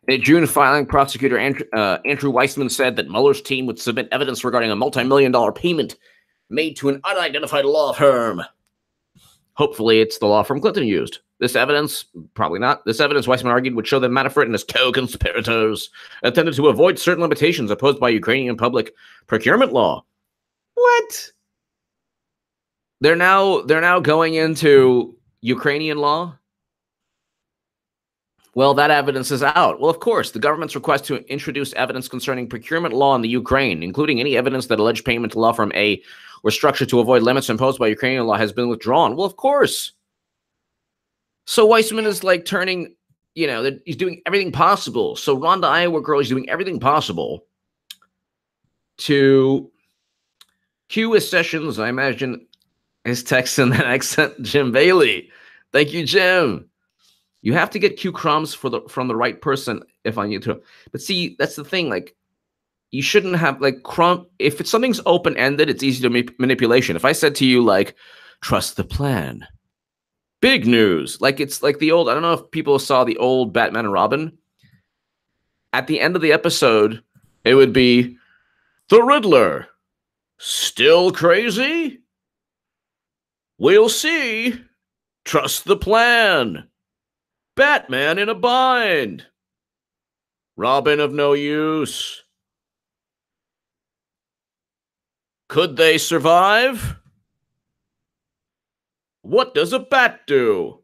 In a June filing, prosecutor Andrew Weissman said that Mueller's team would submit evidence regarding a multi-million-dollar payment made to an unidentified law firm. Hopefully, it's the law firm Clinton used. This evidence, probably not. This evidence, Weissman argued, would show that Manafort and his co-conspirators intended to avoid certain limitations imposed by Ukrainian public procurement law. What? They're now going into Ukrainian law? Well, that evidence is out. Well, of course, the government's request to introduce evidence concerning procurement law in the Ukraine, including any evidence that alleged payment to law firm A were structured to avoid limits imposed by Ukrainian law, has been withdrawn. Well, of course. So Weissman is like turning, he's doing everything possible. So Rhonda Iowa Girl is doing everything possible to cue his sessions. I imagine his text in that accent, Jim Bailey. Thank you, Jim. You have to get Q crumbs from the right person if on YouTube. But see, that's the thing. Like, you shouldn't have if something's open-ended, it's easy to manipulation. If I said to you, like, trust the plan, big news. Like, it's like the old, I don't know if people saw the old Batman and Robin. At the end of the episode, it would be, the Riddler, still crazy? We'll see. Trust the plan. Batman in a bind. Robin of no use. Could they survive? What does a bat do?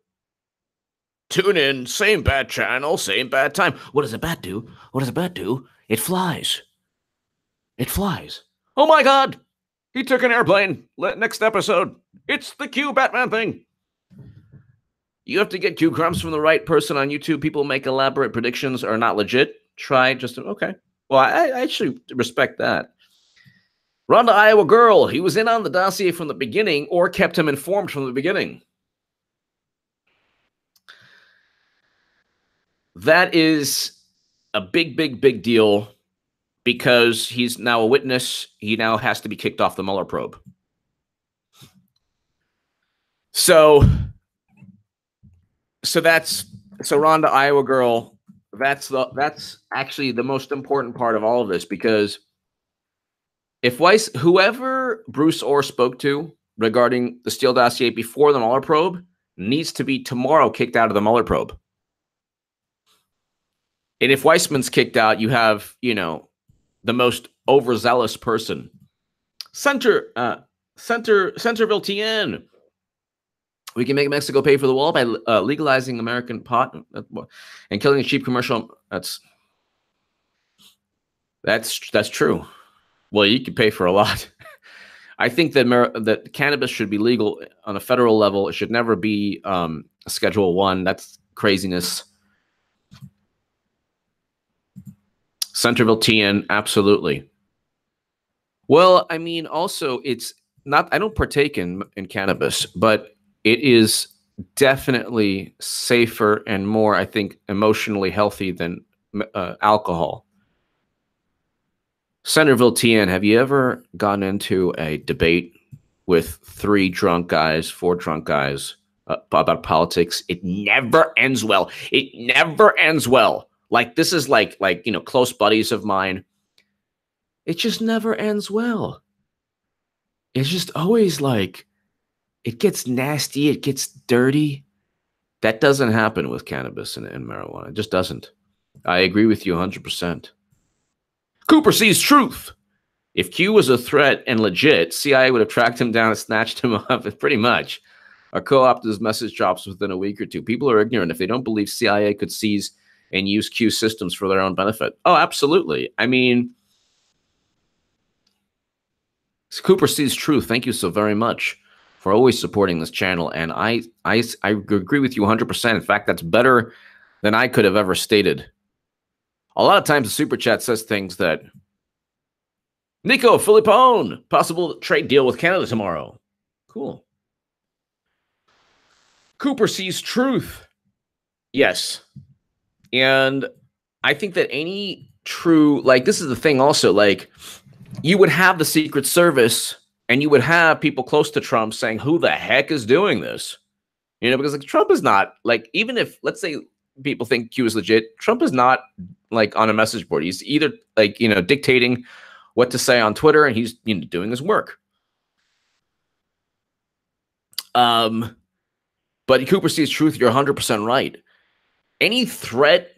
Tune in, same bat channel, same bat time. What does a bat do? What does a bat do? It flies. It flies. Oh my God! He took an airplane. Next episode. It's the Q Batman thing. You have to get Q crumbs from the right person on YouTube. People make elaborate predictions are not legit. Try just okay. Well, I actually respect that. Rhonda Iowa Girl, he was in on the dossier from the beginning or kept him informed from the beginning. That is a big, big, big deal because he's now a witness. He now has to be kicked off the Mueller probe. So Rhonda Iowa Girl, that's actually the most important part of all of this, because if whoever Bruce Ohr spoke to regarding the Steele dossier before the Mueller probe needs to be tomorrow kicked out of the Mueller probe. And if Weissman's kicked out, you have, the most overzealous person. Centerville TN. We can make Mexico pay for the wall by legalizing American pot and killing a cheap commercial. That's true. Well, you can pay for a lot. I think that cannabis should be legal on a federal level. It should never be a Schedule I. That's craziness. Centerville TN, absolutely. Well, I mean, also, it's not. I don't partake in cannabis, but it is definitely safer and more, I think, emotionally healthy than alcohol. Centerville TN, have you ever gone into a debate with 4 drunk guys about politics? It never ends well. It never ends well. Like, this is like close buddies of mine. It just never ends well. It's just always like, it gets nasty. It gets dirty. That doesn't happen with cannabis and marijuana. It just doesn't. I agree with you 100%. Cooper sees truth. If Q was a threat and legit, CIA would have tracked him down and snatched him up, pretty much. Or co-opted his message drops within a week or two. People are ignorant if they don't believe CIA could seize and use Q systems for their own benefit. Oh, absolutely. I mean, Cooper sees truth. Thank you so very much for always supporting this channel. And I agree with you 100%. In fact, that's better than I could have ever stated. A lot of times the super chat says things that, Nico Filippone, possible trade deal with Canada tomorrow. Cool. Cooper sees truth. Yes. And I think that any true, like, this is the thing also, like, you would have the Secret Service and you would have people close to Trump saying, who the heck is doing this? You know, because like Trump is not, like, even if, let's say, people think Q is legit, Trump is not like on a message board. He's either like, you know, dictating what to say on Twitter, and he's, you know, doing his work. But Cooper sees truth. You're 100% right. Any threat,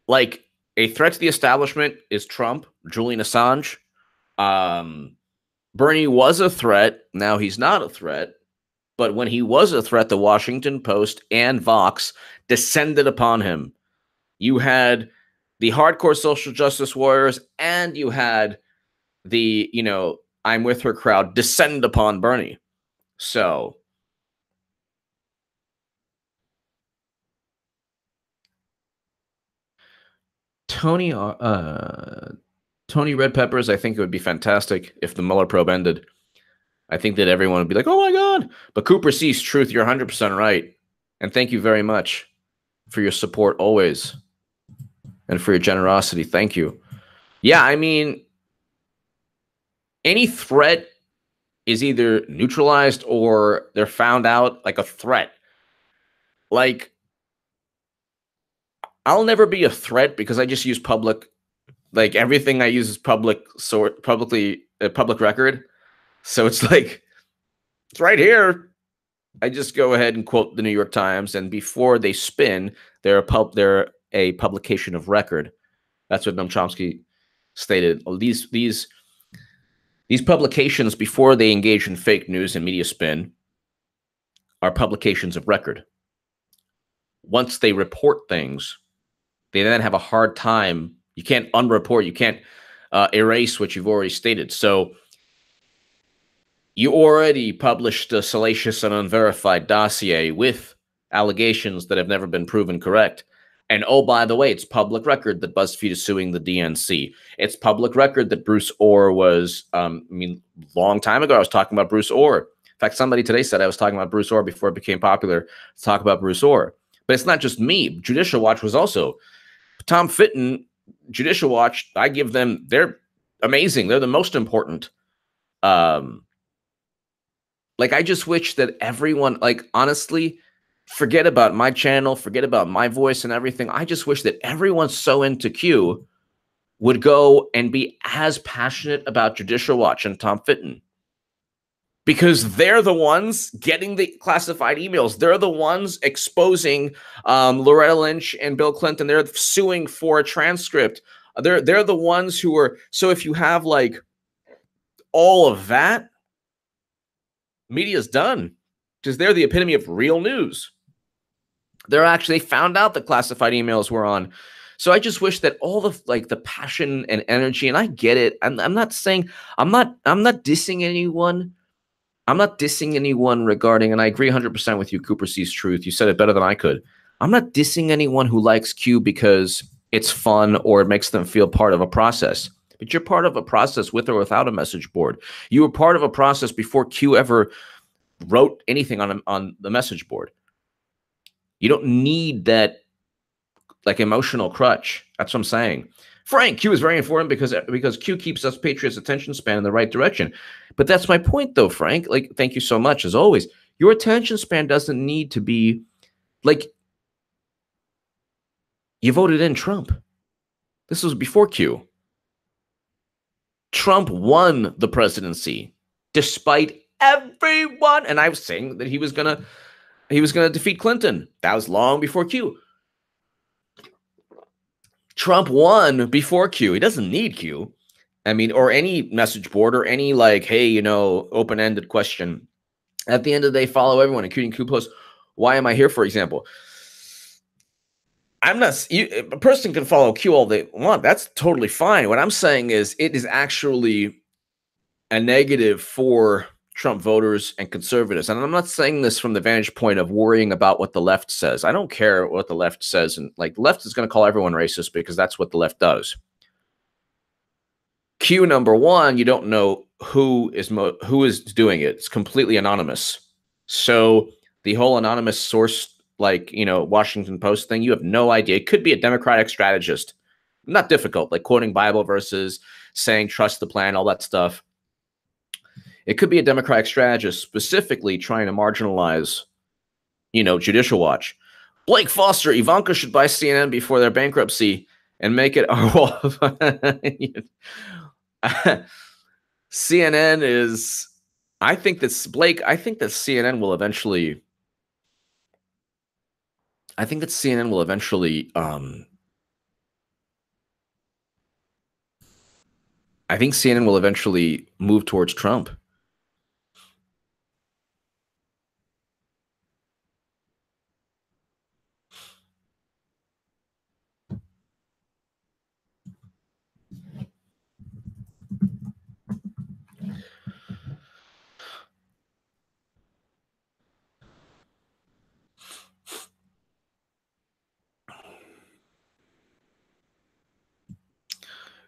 like a threat to the establishment, is Trump, Julian Assange. Bernie was a threat. Now he's not a threat. But when he was a threat, the Washington Post and Vox descended upon him. You had the hardcore social justice warriors, and you had the, you know, I'm with her crowd descend upon Bernie. So Tony Red Peppers, I think it would be fantastic if the Mueller probe ended. I think that everyone would be like, oh my God. But Cooper sees truth. You're 100% right. And thank you very much for your support always and for your generosity. Thank you. Yeah, I mean, any threat is either neutralized or they're found out like a threat. Like, I'll never be a threat because I just use public, like everything I use is public record. So it's like, it's right here. I just go ahead and quote the New York Times, and before they spin, they're a publication of record. That's what Noam Chomsky stated. These publications, before they engage in fake news and media spin, are publications of record. Once they report things, they then have a hard time. You can't unreport. You can't erase what you've already stated. So you already published a salacious and unverified dossier with allegations that have never been proven correct. And oh, by the way, it's public record that BuzzFeed is suing the DNC. It's public record that Bruce Ohr was, long time ago, I was talking about Bruce Ohr. In fact, somebody today said I was talking about Bruce Ohr before it became popular to talk about Bruce Ohr. But it's not just me. Judicial Watch was also. Tom Fitton, Judicial Watch, I give them, they're amazing. They're the most important. Like, I just wish that everyone, like, honestly, forget about my channel, forget about my voice and everything. I just wish that everyone so into Q would go and be as passionate about Judicial Watch and Tom Fitton. Because they're the ones getting the classified emails. They're the ones exposing Loretta Lynch and Bill Clinton. They're suing for a transcript. They're the ones who are. So if you have like all of that, media's done, because they're the epitome of real news. They found out the classified emails were on. So I just wish that all the the passion and energy, and I get it. I'm not saying I'm not dissing anyone. I'm not dissing anyone regarding, and I agree 100% with you, Cooper sees truth. You said it better than I could. I'm not dissing anyone who likes Q because it's fun or it makes them feel part of a process. But you're part of a process with or without a message board. You were part of a process before Q ever wrote anything on the message board. You don't need that like emotional crutch. That's what I'm saying. Frank, Q is very important because Q keeps us patriots' attention span in the right direction. But that's my point, though, Frank. Like, thank you so much, as always. Your attention span doesn't need to be like you voted in Trump. This was before Q. Trump won the presidency despite everyone. And I was saying that he was gonna defeat Clinton. That was long before Q. Trump won before Q. He doesn't need Q. I mean, or any message board or any like, hey, you know, open-ended question. At the end of the day, follow everyone, including Q plus. Why am I here, for example? I'm not, a person can follow Q all they want. That's totally fine. What I'm saying is it is actually a negative for Trump voters and conservatives. And I'm not saying this from the vantage point of worrying about what the left says. I don't care what the left says. And like the left is going to call everyone racist because that's what the left does. Q number one, you don't know who is doing it. It's completely anonymous. So the whole anonymous source, like, Washington Post thing, you have no idea. It could be a Democratic strategist. Not difficult, like quoting Bible verses, saying trust the plan, all that stuff. It could be a Democratic strategist specifically trying to marginalize, Judicial Watch. Blake Foster, Ivanka should buy CNN before their bankruptcy and make it CNN is, I think that CNN will eventually, I think CNN will eventually move towards Trump.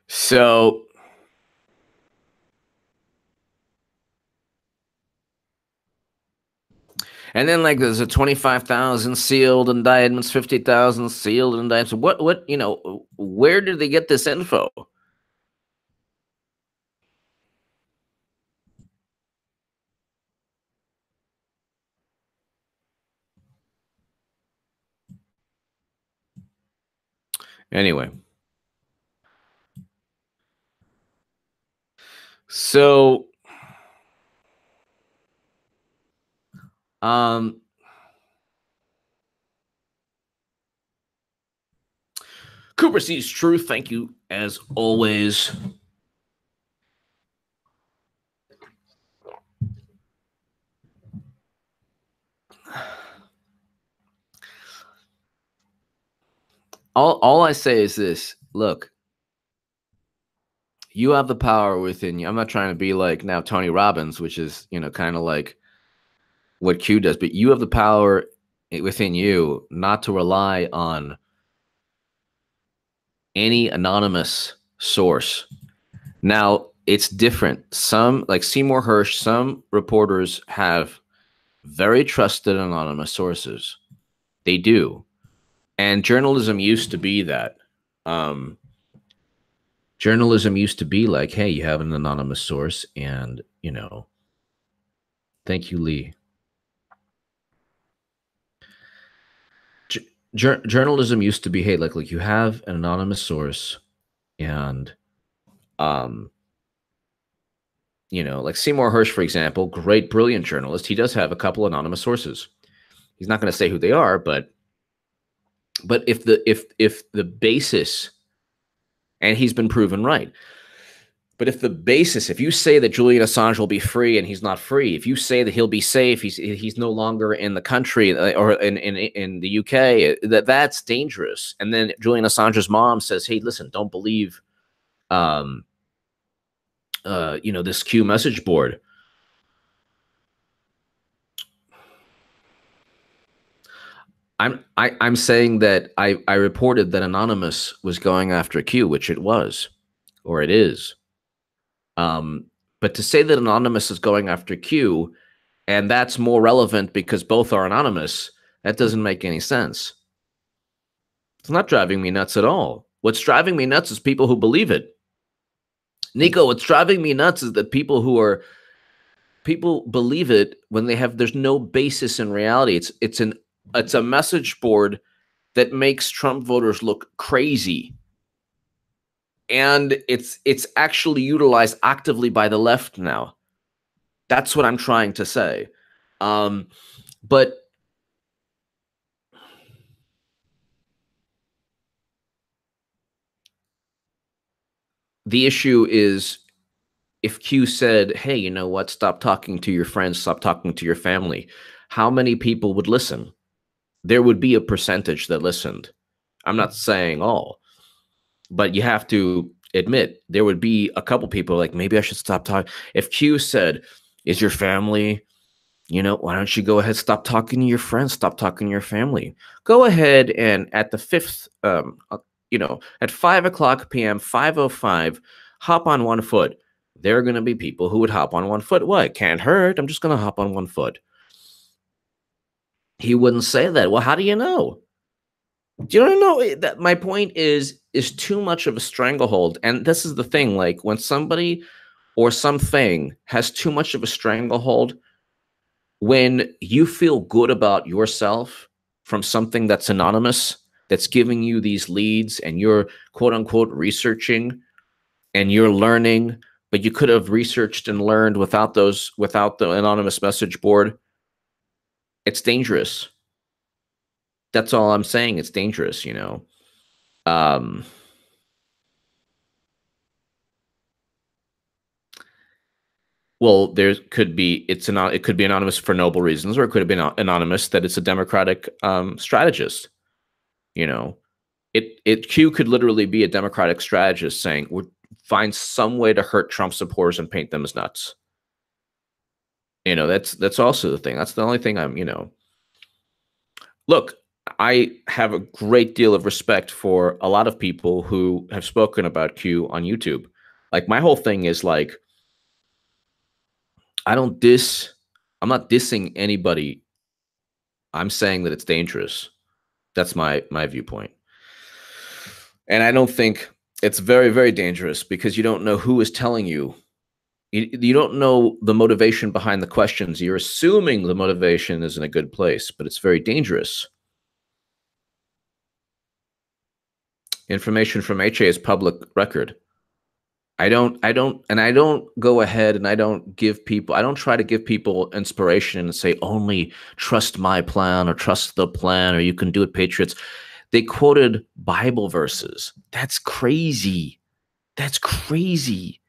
So, and then, like, there's a 25,000 sealed indictments, 50,000 sealed indictments. What, where did they get this info? Anyway. So, Cooper sees truth. Thank you, as always. All I say is this. Look, you have the power within you. I'm not trying to be like now Tony Robbins, which is, kind of like what Q does, but you have the power within you not to rely on any anonymous source. Now, it's different. Some, like Seymour Hersh, some reporters have very trusted anonymous sources. They do. And journalism used to be that. Journalism used to be like, hey, you have an anonymous source and, thank you, Lee. Journalism used to be, hey, like you have an anonymous source and, like Seymour Hersh, for example, great, brilliant journalist. He does have a couple anonymous sources. He's not going to say who they are, but if the basis, and he's been proven right, but if the basis, if you say that Julian Assange will be free and he's not free, if you say that he'll be safe, he's no longer in the country or in the UK, that's dangerous. And then Julian Assange's mom says, hey, listen, don't believe this Q message board. I'm saying that I reported that Anonymous was going after Q, which it was, or it is. But to say that Anonymous is going after Q, and that's more relevant because both are anonymous, that doesn't make any sense. It's not driving me nuts at all. What's driving me nuts is people who believe it. Nico, what's driving me nuts is that people believe it when there's no basis in reality. It's a message board that makes Trump voters look crazy. And it's actually utilized actively by the left now. That's what I'm trying to say. But the issue is, if Q said, hey, you know what, stop talking to your friends, stop talking to your family, how many people would listen? There would be a percentage that listened. I'm not saying all, but you have to admit there would be a couple people like, maybe I should stop talking. If Q said, is your family, why don't you go ahead, stop talking to your friends, stop talking to your family. Go ahead and at the 5th, at 5 o'clock p.m., 5:05, hop on one foot. There are going to be people who would hop on one foot. What? Can't hurt. I'm just going to hop on one foot. He wouldn't say that. Well, how do you know? Do you know that my point is too much of a stranglehold? And this is the thing, like when somebody or something has too much of a stranglehold, when you feel good about yourself from something that's anonymous, that's giving you these leads and you're quote unquote researching and you're learning, but you could have researched and learned without the anonymous message board. It's dangerous. That's all I'm saying. It's dangerous, you know. Well, there could be it could be anonymous for noble reasons, or it could have been anonymous that it's a Democratic strategist. You know, Q could literally be a Democratic strategist saying, "We'll find some way to hurt Trump supporters and paint them as nuts." You know, that's also the thing. That's the only thing I'm, you know. Look, I have a great deal of respect for a lot of people who have spoken about Q on YouTube. Like my whole thing is like, I'm not dissing anybody. I'm saying that it's dangerous. That's my viewpoint. And I don't think it's very, very dangerous because you don't know who is telling you. You don't know the motivation behind the questions. You're assuming the motivation is in a good place, but it's very dangerous. Information from HA is public record. I don't go ahead and I don't try to give people inspiration and say, only trust my plan or trust the plan or you can do it, patriots. They quoted Bible verses. That's crazy. That's crazy.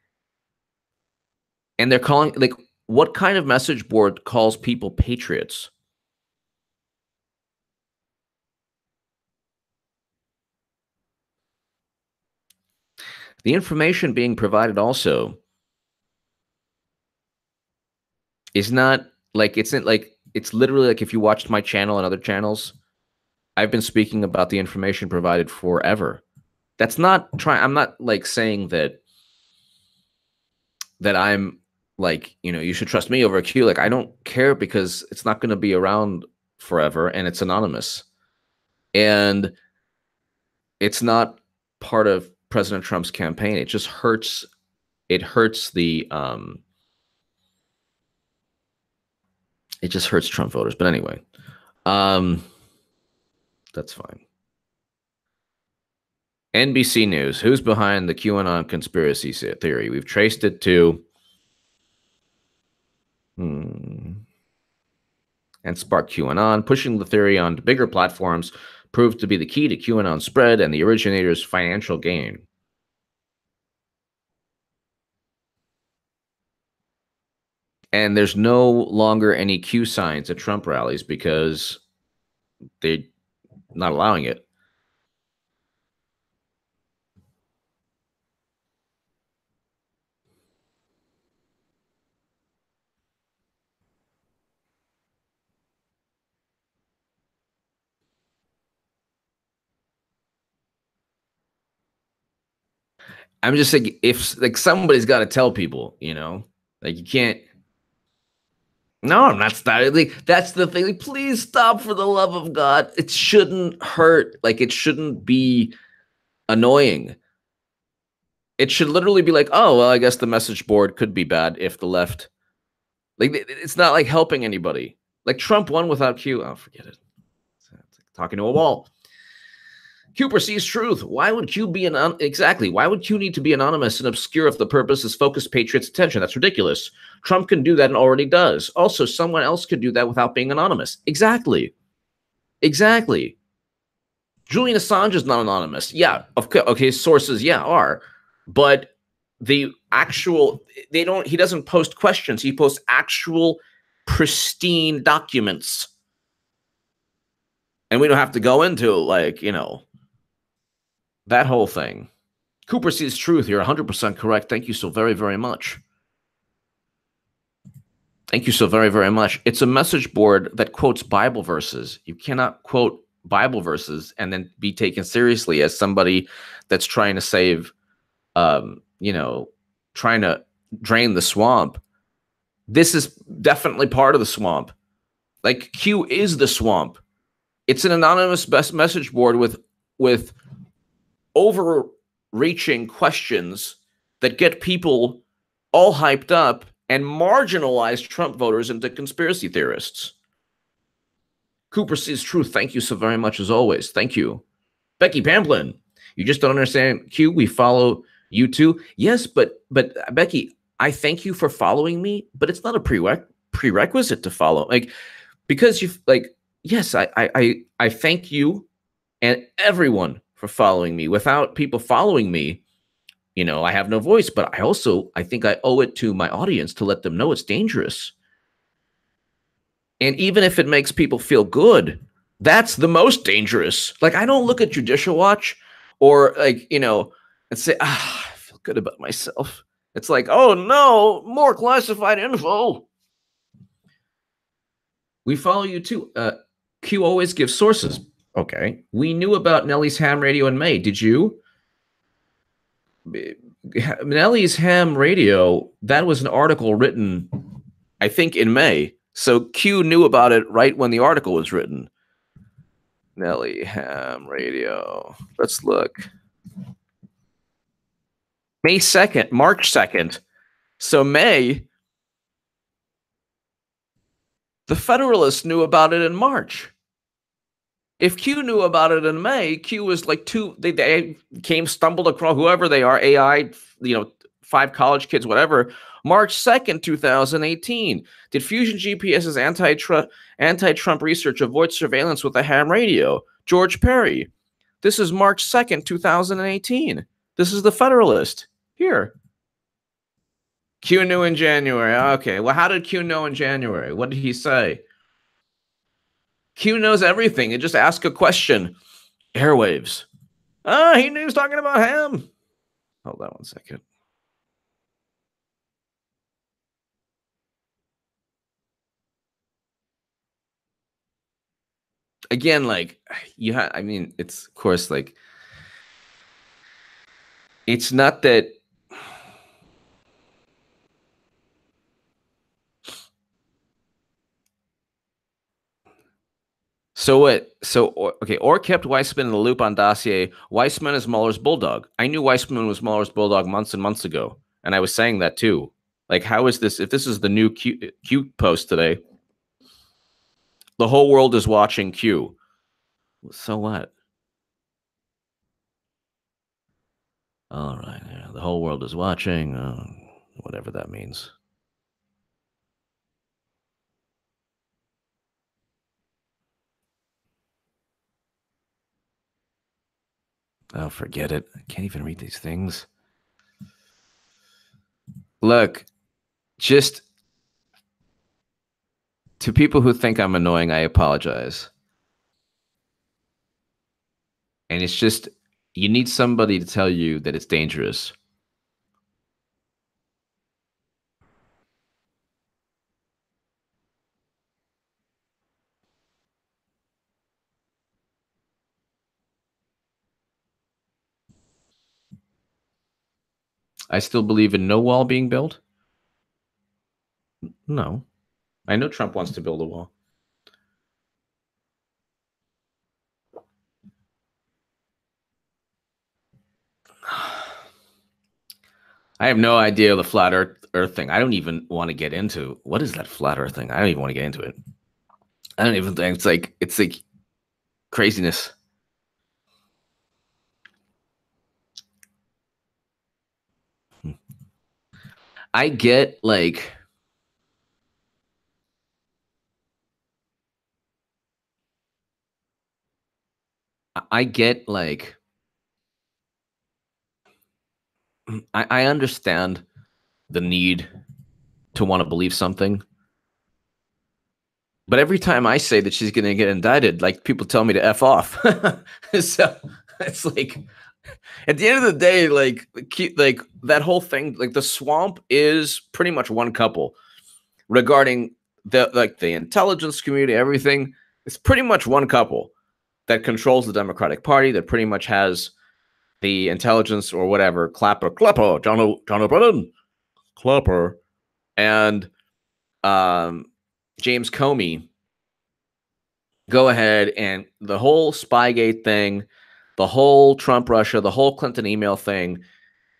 And they're calling, like, what kind of message board calls people patriots? The information being provided also is not like, it's literally like if you watched my channel and other channels, I've been speaking about the information provided forever. That's not I'm not like saying that I'm like, you know, you should trust me over Q. Like, I don't care because it's not going to be around forever and it's anonymous. And it's not part of President Trump's campaign. It just hurts. It hurts the, it just hurts Trump voters. But anyway, that's fine. NBC News. Who's behind the QAnon conspiracy theory? We've traced it to and sparked QAnon. Pushing the theory onto bigger platforms proved to be the key to QAnon spread and the originator's financial gain. And there's no longer any Q signs at Trump rallies because they're not allowing it. I'm just saying, if like somebody's got to tell people, you know, like you can't. No, I'm not starting. Like, that's the thing. Like, please stop for the love of God. It shouldn't hurt. Like, it shouldn't be annoying. It should literally be like, oh, well, I guess the message board could be bad if the left. Like, it's not like helping anybody. Like Trump won without Q. Oh, forget it. It's like talking to a wall. Q perceives truth. Why would Q be exactly? Why would Q need to be anonymous and obscure if the purpose is focused patriots' attention? That's ridiculous. Trump can do that and already does. Also, someone else could do that without being anonymous. Exactly. Exactly. Julian Assange is not anonymous. Yeah. Okay. Sources, yeah, are. But the actual, he doesn't post questions. He posts actual pristine documents. And we don't have to go into, like, you know, that whole thing. Cooper sees truth. You're 100% correct. Thank you so very, very much. Thank you so very, very much. It's a message board that quotes Bible verses. You cannot quote Bible verses and then be taken seriously as somebody that's trying to save, you know, trying to drain the swamp. This is definitely part of the swamp. Like Q is the swamp. It's an anonymous message board with overreaching questions that get people all hyped up and marginalize Trump voters into conspiracy theorists. Cooper sees truth. Thank you so very much as always. Thank you. Becky Pamplin, you just don't understand, Q. We follow you too. Yes, but Becky, I thank you for following me, but it's not a prerequisite to follow. Like, because you like, yes, I thank you and everyone for following me. Without people following me, you know, I have no voice, but I think I owe it to my audience to let them know it's dangerous. And even if it makes people feel good, that's the most dangerous. Like, I don't look at Judicial Watch or, like, you know, and say, I feel good about myself. It's like, oh no, more classified info. We follow you too. Q always gives sources. Okay. We knew about Nellie's ham radio in May. Did you? Nellie's ham radio, that was an article written, I think, in May. So Q knew about it right when the article was written. Nellie ham radio. Let's look. May 2nd, March 2nd. So May, the Federalists knew about it in March. If Q knew about it in May, Q was like they stumbled across, whoever they are, AI, you know, 5 college kids, whatever. March 2nd, 2018. Did Fusion GPS's anti-Trump research avoid surveillance with a ham radio? George Perry. This is March 2nd, 2018. This is the Federalist. Here. Q knew in January. Okay. Well, how did Q know in January? What did he say? Q knows everything. And just ask a question. Airwaves. He knew he was talking about ham. Hold on one second. Again, like, I mean, it's, of course, like, it's not that. So what? Okay, Ohr kept Weissman in the loop on Dossier. Weissman is Mueller's bulldog. I knew Weissman was Mueller's bulldog months and months ago, and I was saying that too. Like, how is this? If this is the new Q post today, the whole world is watching Q. So what? All right, yeah, the whole world is watching. Whatever that means. Oh, forget it. I can't even read these things. Look, just to people who think I'm annoying, I apologize. And it's just, you need somebody to tell you that it's dangerous. I still believe in no wall being built. No. I know Trump wants to build a wall. I have no idea the flat earth thing. I don't even want to get into, what is that flat earth thing? I don't even want to get into it. I don't even think, it's like craziness. I get like, I understand the need to want to believe something. But every time I say that she's going to get indicted, like, people tell me to F off. So it's like, at the end of the day, like that whole thing, like, the swamp is pretty much one couple regarding the intelligence community, everything. It's pretty much one couple that controls the Democratic Party, that pretty much has the intelligence or whatever, Clapper, John O'Brien, Clapper, and James Comey, go ahead and the whole Spygate thing, the whole Trump Russia, the whole Clinton email thing,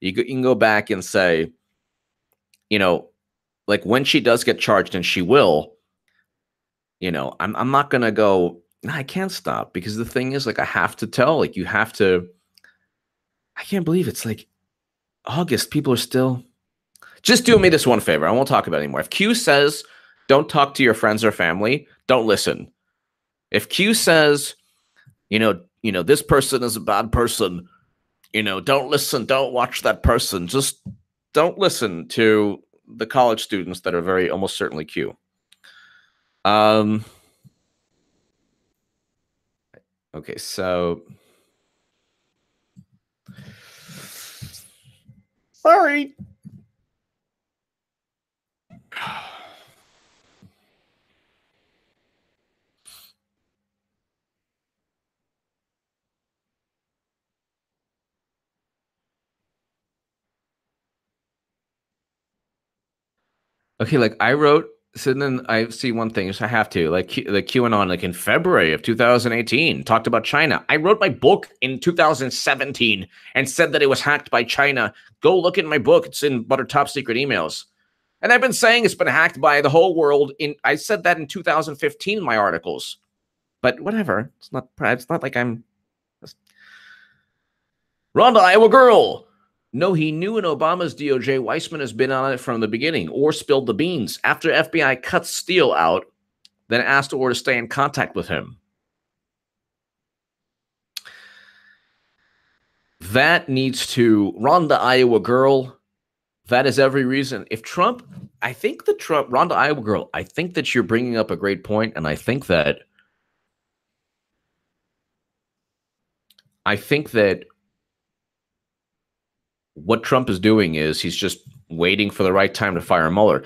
you can go back and say, you know, like when she does get charged, and she will, you know, I'm not gonna go, no, I can't stop, because the thing is, like, I have to tell, like, you have to. I can't believe it's like August. People are still. Just do me this one favor. I won't talk about it anymore. If Q says don't talk to your friends or family, don't listen. If Q says, you know, this person is a bad person, you know, don't listen, don't watch that person. Just don't listen to the college students that are very almost certainly Q. Okay, so sorry. Okay, like I wrote, so then I see one thing, so I have to, like the QAnon, like in February of 2018, talked about China. I wrote my book in 2017 and said that it was hacked by China. Go look in my book. It's in Butter Top Secret Emails. And I've been saying it's been hacked by the whole world. I said that in 2015 in my articles. But whatever. It's not like I'm... Rhonda, Iowa girl. No, he knew in Obama's DOJ, Weissman has been on it from the beginning, or spilled the beans. After FBI cut Steele out, then asked Ohr to stay in contact with him. That needs to, Rhonda, Iowa girl, that is every reason. If Trump, I think that Trump, Rhonda, Iowa girl, I think that you're bringing up a great point, and I think that what Trump is doing is he's just waiting for the right time to fire Mueller.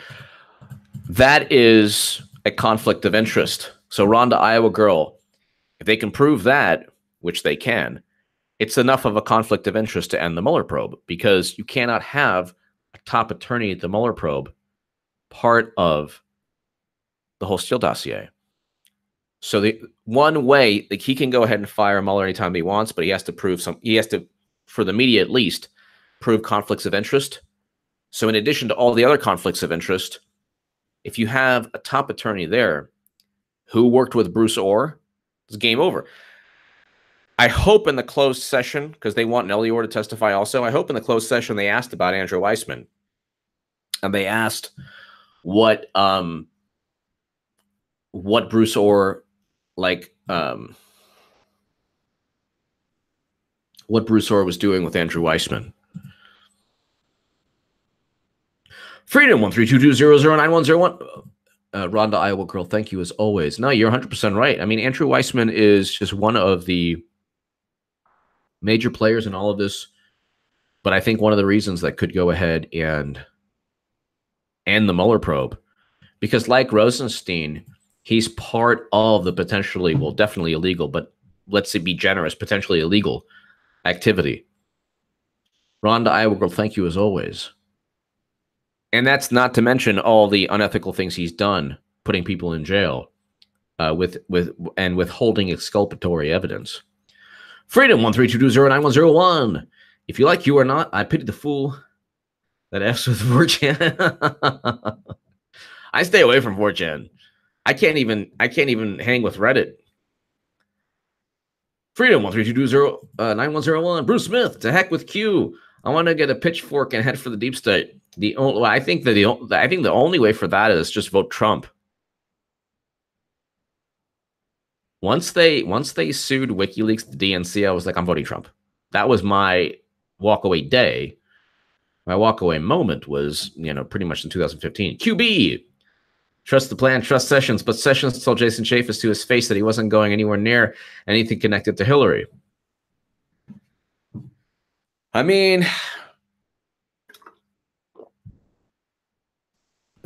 That is a conflict of interest. So Rhonda, Iowa girl, if they can prove that, which they can, it's enough of a conflict of interest to end the Mueller probe, because you cannot have a top attorney at the Mueller probe part of the whole Steele dossier. So the one way, like, he can go ahead and fire Mueller anytime he wants, but he has to prove for the media at least, prove conflicts of interest. So in addition to all the other conflicts of interest, if you have a top attorney there who worked with Bruce Ohr, it's game over. I hope in the closed session, because they want Nellie Ohr to testify also, I hope in the closed session they asked about Andrew Weissman. And they asked what Bruce Ohr, like, what Bruce Ohr was doing with Andrew Weissman. Freedom 13220091091. Rhonda, Iowa girl, thank you as always. No, you're 100% right. I mean, Andrew Weissman is just one of the major players in all of this, but I think one of the reasons that could go ahead and end the Mueller probe, because like Rosenstein, he's part of the potentially, well, definitely illegal, but let's say be generous, potentially illegal activity. Rhonda, Iowa girl, thank you as always. And that's not to mention all the unethical things he's done, putting people in jail, and withholding exculpatory evidence. Freedom 132209101. If you like You or Not, I pity the fool that F's with 4chan. I stay away from 4chan. I can't even hang with Reddit. Freedom 132209101. Bruce Smith, to heck with Q. I want to get a pitchfork and head for the deep state. I think the only way for that is just vote Trump. Once they sued WikiLeaks, the DNC, I was like, I'm voting Trump. That was my walkaway day. My walkaway moment was, pretty much in 2015. QB, trust the plan, trust Sessions, but Sessions told Jason Chaffetz to his face that he wasn't going anywhere near anything connected to Hillary. I mean,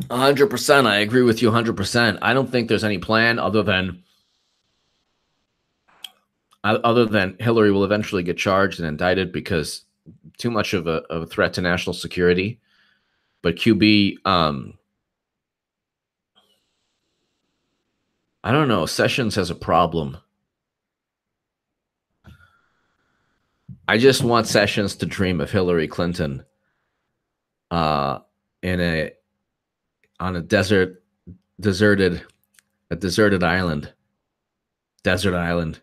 100%. I agree with you 100%. I don't think there's any plan other than Hillary will eventually get charged and indicted because too much of a threat to national security. But QB, I don't know. Sessions has a problem. I just want Sessions to dream of Hillary Clinton on a deserted island. Desert island.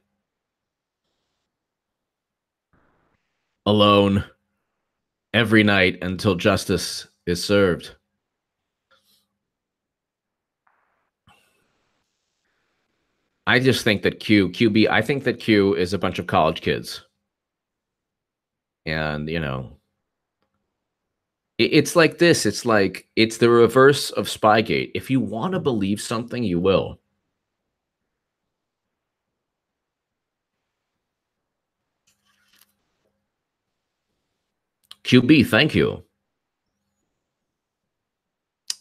Alone every night until justice is served. I just think that QB, I think that Q is a bunch of college kids. And, you know, it's like this. It's like, it's the reverse of Spygate. If you want to believe something, you will. QB, thank you.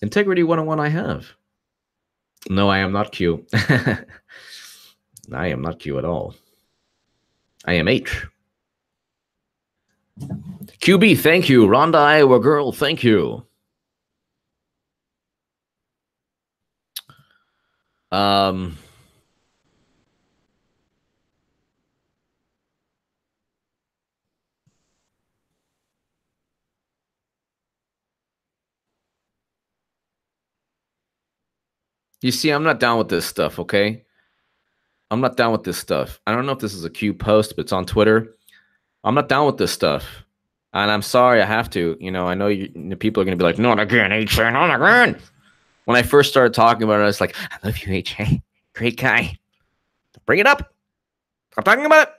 Integrity 101 I have. No, I am not Q. I am not Q at all. I am H. QB, thank you. Rhonda, Iowa girl, thank you. You see, I'm not down with this stuff, okay? I'm not down with this stuff. I don't know if this is a Q post, but it's on Twitter. I'm not down with this stuff. And I'm sorry I have to. You know, I know people are going to be like, not again, H.A., not again. When I first started talking about it, I was like, I love you, H.A. Great guy. Bring it up. I'm talking about it.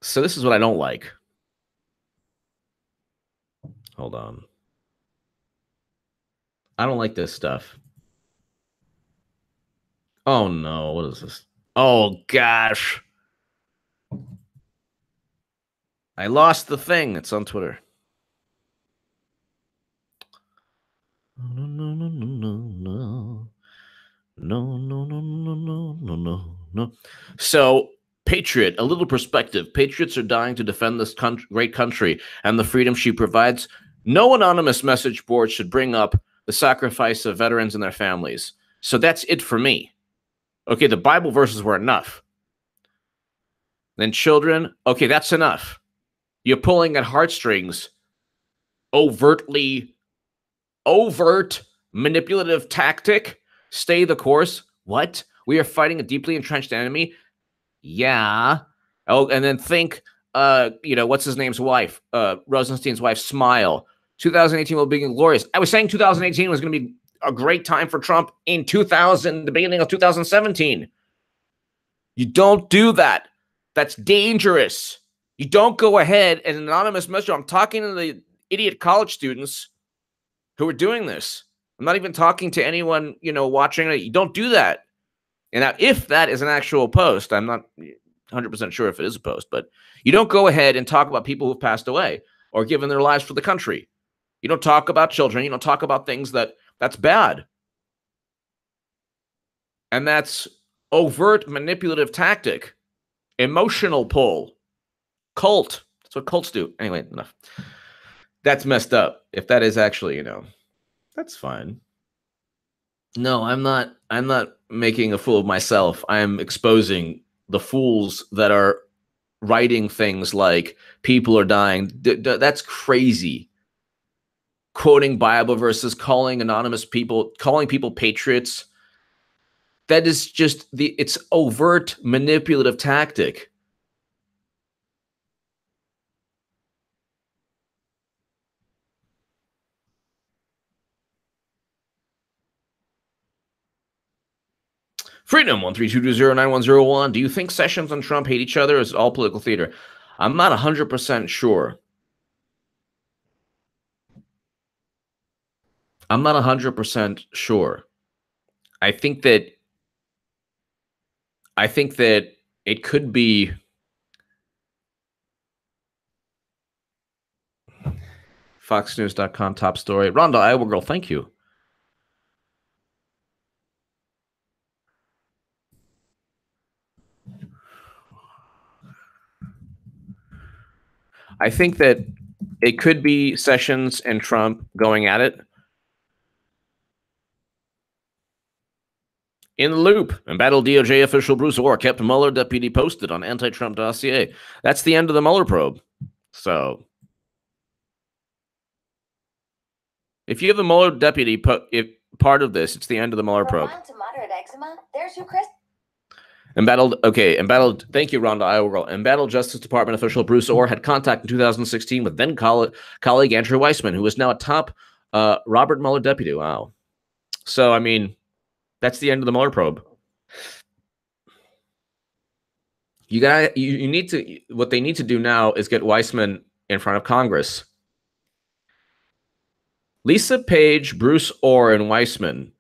So this is what I don't like. Hold on. I don't like this stuff. Oh, no. What is this? Oh, gosh. I lost the thing. It's on Twitter. No, no, no, no, no, no. No, no, no, no, no, no, no, no. So, Patriot, a little perspective. Patriots are dying to defend this great country and the freedom she provides. No anonymous message board should bring up the sacrifice of veterans and their families. So that's it for me. Okay, the Bible verses were enough. Then children, okay, that's enough. You're pulling at heartstrings. Overt manipulative tactic. Stay the course. What? We are fighting a deeply entrenched enemy? Yeah. Oh, and then think, you know, what's his name's wife? Rosenstein's wife, Smile. 2018 will be glorious. I was saying 2018 was going to be a great time for Trump in the beginning of 2017. You don't do that. That's dangerous. You don't go ahead and anonymous message. I'm talking to the idiot college students who are doing this. I'm not even talking to anyone, you know, watching it. You don't do that. And now, if that is an actual post, I'm not 100% sure if it is a post, but you don't go ahead and talk about people who've passed away or given their lives for the country. You don't talk about children. You don't talk about things that's bad. And that's overt manipulative tactic, emotional pull, cult. That's what cults do. Anyway, enough. That's messed up. If that is actually, you know, that's fine. No, I'm not making a fool of myself. I'm exposing the fools that are writing things like people are dying. That's crazy. Quoting Bible verses, calling anonymous people, calling people patriots. That is just it's overt manipulative tactic. Freedom 132209101. Do you think Sessions and Trump hate each other? Or is it all political theater? I'm not 100% sure. I'm not 100% sure. I think that it could be FoxNews.com top story. Rhonda, Iowa girl, thank you. I think that it could be Sessions and Trump going at it. In the loop, embattled DOJ official Bruce Ohr kept Mueller deputy posted on anti-Trump dossier. That's the end of the Mueller probe. So, if you have a Mueller deputy part of this, it's the end of the Mueller probe. To moderate eczema, there's your Chris. Embattled, thank you, Rhonda Iowa Girl. Embattled Justice Department official Bruce Ohr had contact in 2016 with then colleague Andrew Weissman, who is now a top Robert Mueller deputy. Wow. So, I mean, that's the end of the Mueller probe. You need to, what they need to do now is get Weissman in front of Congress. Lisa Page, Bruce Ohr, and Weissman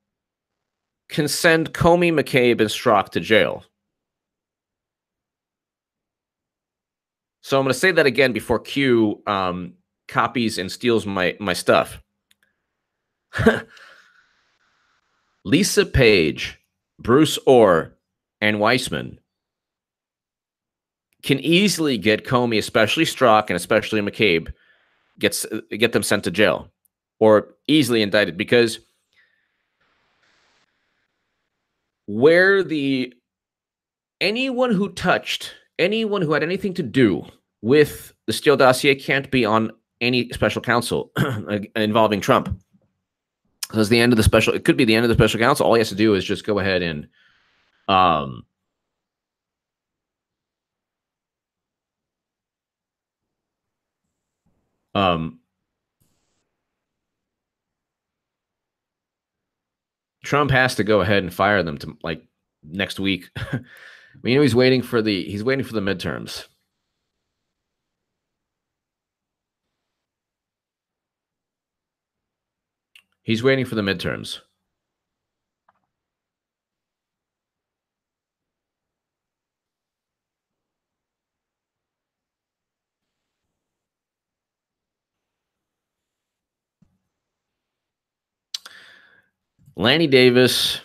can send Comey, McCabe, and Strzok to jail. So I'm going to say that again before Q copies and steals my stuff. Lisa Page, Bruce Ohr, and Weissman can easily get Comey, especially Strzok, and especially McCabe, get them sent to jail or easily indicted, because anyone who had anything to do with the Steele dossier can't be on any special counsel involving Trump. Because the end of the special, it could be the end of the special counsel. All he has to do is just go ahead and Trump has to go ahead and fire them to like next week. You know, he's waiting for the midterms. He's waiting for the midterms. Lanny Davis,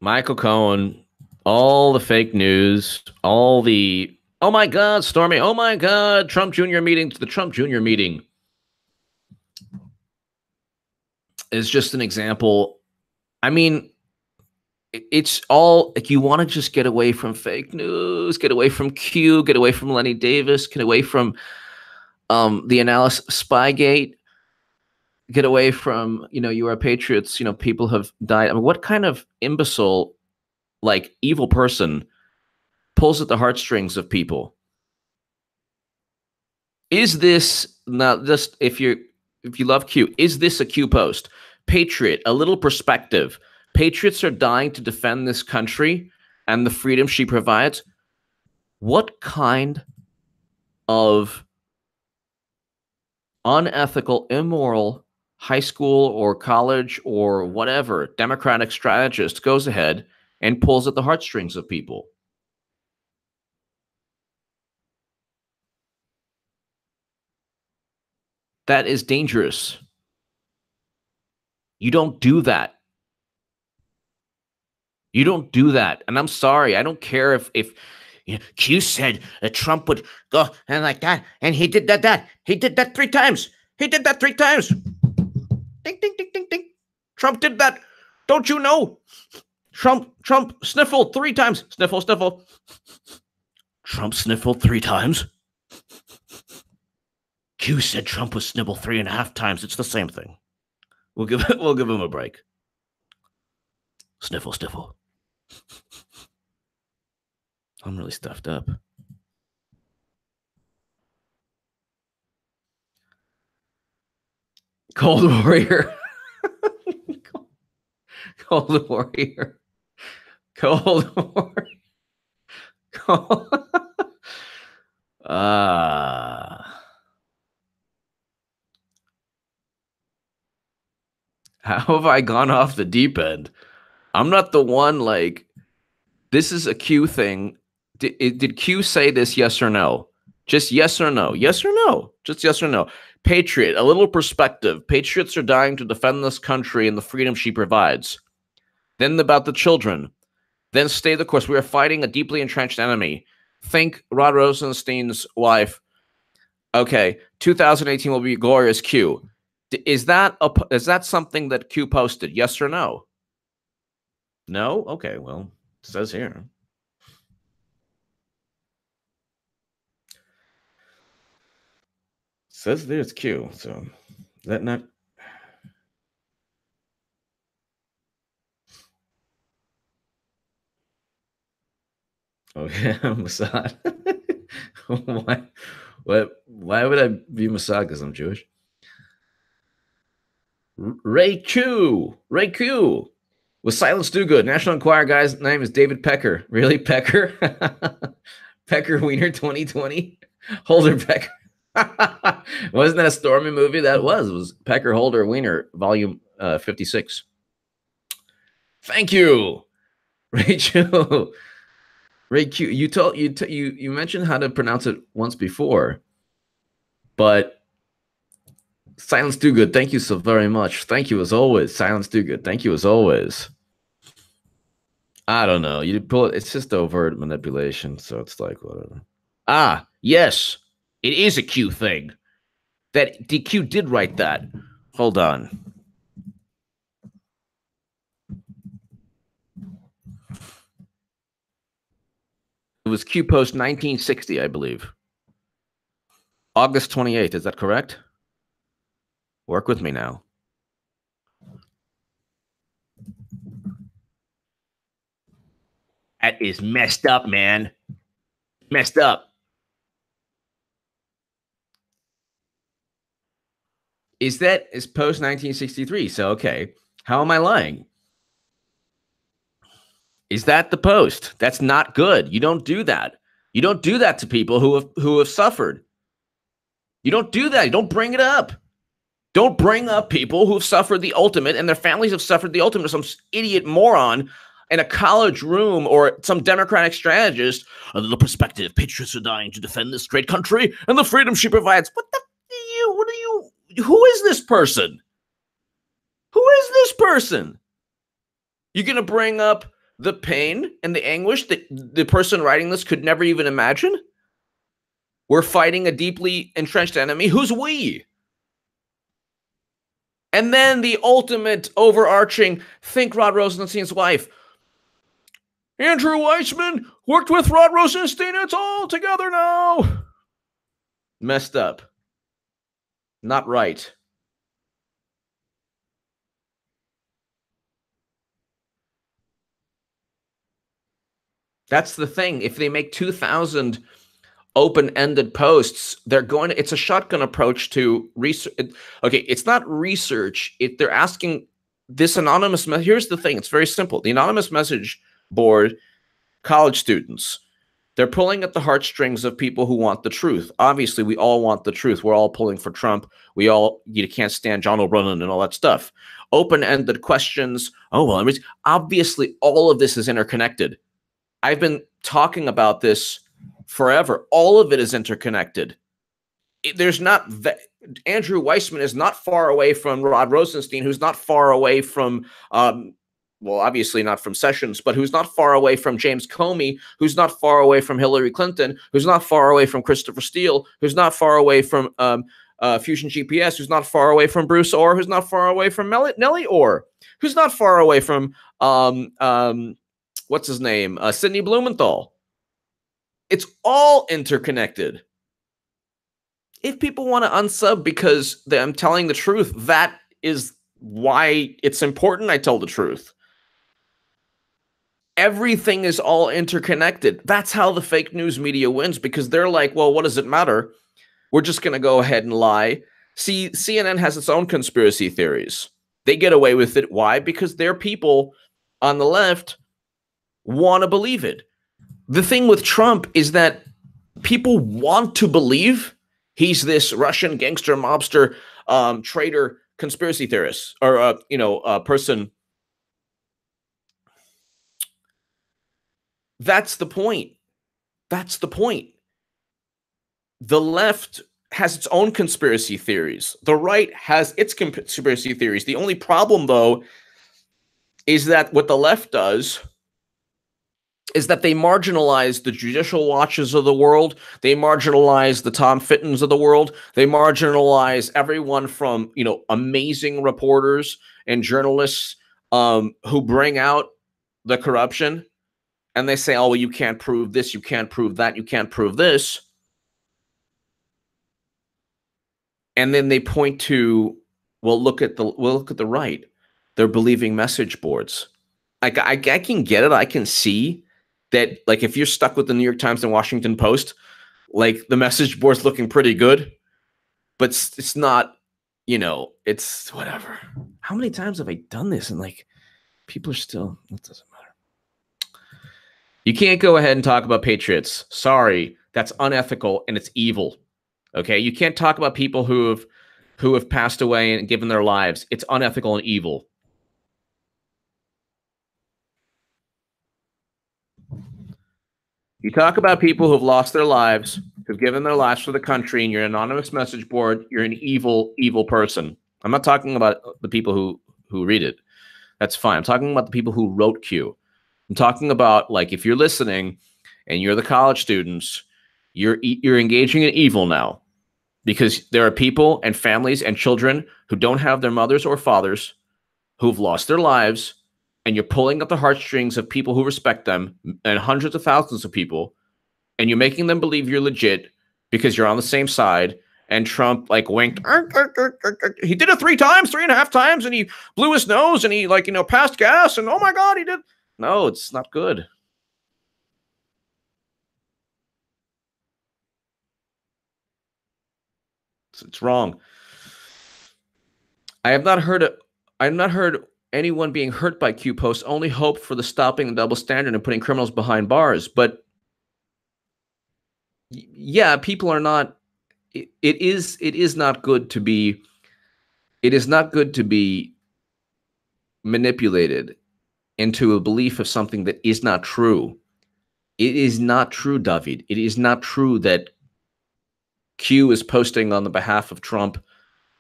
Michael Cohen, all the fake news, all the, oh my God, Stormy, oh my God, Trump Jr. meeting, the Trump Jr. meeting is just an example. I mean, it's all like, you want to just get away from fake news, get away from Q, get away from Lenny Davis, get away from the analysis Spygate, get away from, you know, you are patriots, you know, people have died. I mean, what kind of imbecile, like evil person pulls at the heartstrings of people? Is this now just, if you love Q, is this a Q post? Patriot, a little perspective. Patriots are dying to defend this country and the freedom she provides. What kind of unethical, immoral high school or college or whatever Democratic strategist goes ahead and pulls at the heartstrings of people? That is dangerous. You don't do that. You don't do that. And I'm sorry. I don't care if you know, Q said that Trump would go and like that. And he did that. He did that 3 times. He did that 3 times. Ding, ding, ding, ding, ding. Trump did that. Don't you know? Trump sniffled 3 times. Sniffle, sniffle. Trump sniffled 3 times. Q said Trump was sniffled 3.5 times. It's the same thing. We'll give him a break. Sniffle, sniffle. I'm really stuffed up. Cold Warrior. Cold Warrior. Cold Warrior. Cold. How have I gone off the deep end? I'm not the one, like, this is a Q thing. Did Q say this, yes or no? Just yes or no. Yes or no. Just yes or no. Patriot, a little perspective. Patriots are dying to defend this country and the freedom she provides. Then about the children. Then stay the course. We are fighting a deeply entrenched enemy. Think Rod Rosenstein's wife. Okay, 2018 will be glorious, Q. Is that something that Q posted? Yes or no? No? Okay, well, it says here. It says there's Q, so is that not? Okay, Mossad. Why would I be Mossad because I'm Jewish? Ray Q. Was silence do good? National Enquirer guy's name is David Pecker. Really, Pecker? Pecker Wiener 2020? Holder Pecker. Wasn't that a Stormy movie? That was. It was Pecker Holder Wiener, volume 56. Thank you, Rachel. Ray Q. You mentioned how to pronounce it once before, but silence do good. Thank you so very much. Thank you as always. Silence do good. Thank you as always. I don't know. You pull it. It's just overt manipulation. So it's like whatever. Ah, yes, it is a Q thing. That DQ did write that. Hold on. It was Q post 1960, I believe. August 28th. Is that correct? Work with me now. That is messed up, man. Messed up. Is post 1963? So okay. How am I lying? Is that the post? That's not good. You don't do that. You don't do that to people who have suffered. You don't do that. You don't bring it up. Don't bring up people who have suffered the ultimate and their families have suffered the ultimate. Some idiot moron in a college room or some Democratic strategist. A little perspective. Patriots are dying to defend this great country and the freedom she provides. Who is this person? Who is this person? You're going to bring up the pain and the anguish that the person writing this could never even imagine? We're fighting a deeply entrenched enemy. Who's we? And then the ultimate overarching, think Rod Rosenstein's wife. Andrew Weissman worked with Rod Rosenstein. It's all together now. Messed up. Not right. That's the thing. If they make 2,000 open-ended posts, they're going to, it's a shotgun approach to research. Okay, it's not research. They're asking this anonymous, here's the thing. It's very simple. The anonymous message board, college students, they're pulling at the heartstrings of people who want the truth. Obviously, we all want the truth. We're all pulling for Trump. You can't stand John O'Brien and all that stuff. Open-ended questions. Oh, well, obviously, all of this is interconnected. I've been talking about this forever. All of it is interconnected. Andrew Weissman is not far away from Rod Rosenstein, who's not far away from, well, obviously not from Sessions, but who's not far away from James Comey, who's not far away from Hillary Clinton, who's not far away from Christopher Steele, who's not far away from Fusion GPS, who's not far away from Bruce Ohr, who's not far away from Nellie Ohr, who's not far away from, what's his name, Sidney Blumenthal. It's all interconnected. If people want to unsub because I'm telling the truth, that is why it's important I tell the truth. Everything is all interconnected. That's how the fake news media wins, because they're like, well, what does it matter? We're just going to go ahead and lie. See, CNN has its own conspiracy theories. They get away with it. Why? Because their people on the left want to believe it. The thing with Trump is that people want to believe he's this Russian gangster, mobster, traitor, conspiracy theorist, or person. That's the point. That's the point. The left has its own conspiracy theories. The right has its conspiracy theories. The only problem, though, is that what the left does is that they marginalize the judicial watches of the world. They marginalize the Tom Fittons of the world. They marginalize everyone from, amazing reporters and journalists who bring out the corruption, and they say, oh, well, you can't prove this, you can't prove that, you can't prove this. And then they point to, well, look at the right. They're believing message boards. Like I can get it. I can see that, like, if you're stuck with the New York Times and Washington Post, like, the message board's looking pretty good, but it's not, you know, it's whatever. How many times have I done this? And like, people are still, it doesn't matter. You can't go ahead and talk about patriots. Sorry, that's unethical and it's evil. Okay, you can't talk about people who have passed away and given their lives. It's unethical and evil. You talk about people who've lost their lives, who've given their lives for the country, and you're an anonymous message board, you're an evil, evil person. I'm not talking about the people who read it. That's fine. I'm talking about the people who wrote Q. I'm talking about, like, if you're listening and you're the college students, you're engaging in evil now, because there are people and families and children who don't have their mothers or fathers, who've lost their lives, and you're pulling at the heartstrings of people who respect them, and hundreds of thousands of people, and you're making them believe you're legit because you're on the same side. And Trump, like, winked. He did it 3.5 times, and he blew his nose, and he, like, you know, passed gas, and oh my God, he did. No, it's not good. It's wrong. I have not heard anyone being hurt by Q posts. Only hope for the stopping the double standard and putting criminals behind bars. But yeah, people are not. It is not good to be. It is not good to be manipulated into a belief of something that is not true. It is not true, David. It is not true that Q is posting on the behalf of Trump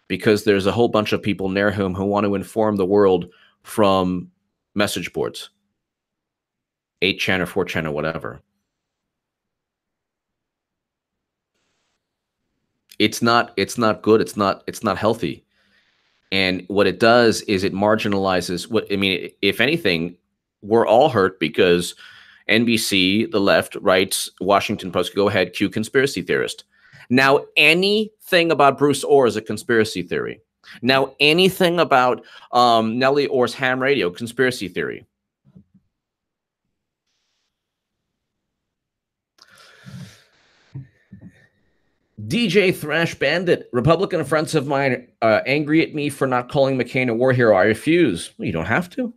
because there's a whole bunch of people near him who want to inform the world from message boards, 8chan or 4chan or whatever. It's not good. It's not healthy. And what it does is it marginalizes if anything, we're all hurt because NBC, the left, writes Washington Post, go ahead, Q conspiracy theorist. Now, anything about Bruce Ohr is a conspiracy theory. Now, anything about Nellie Ohr's ham radio, conspiracy theory. DJ Thrash Bandit, Republican friends of mine angry at me for not calling McCain a war hero. I refuse. Well, you don't have to.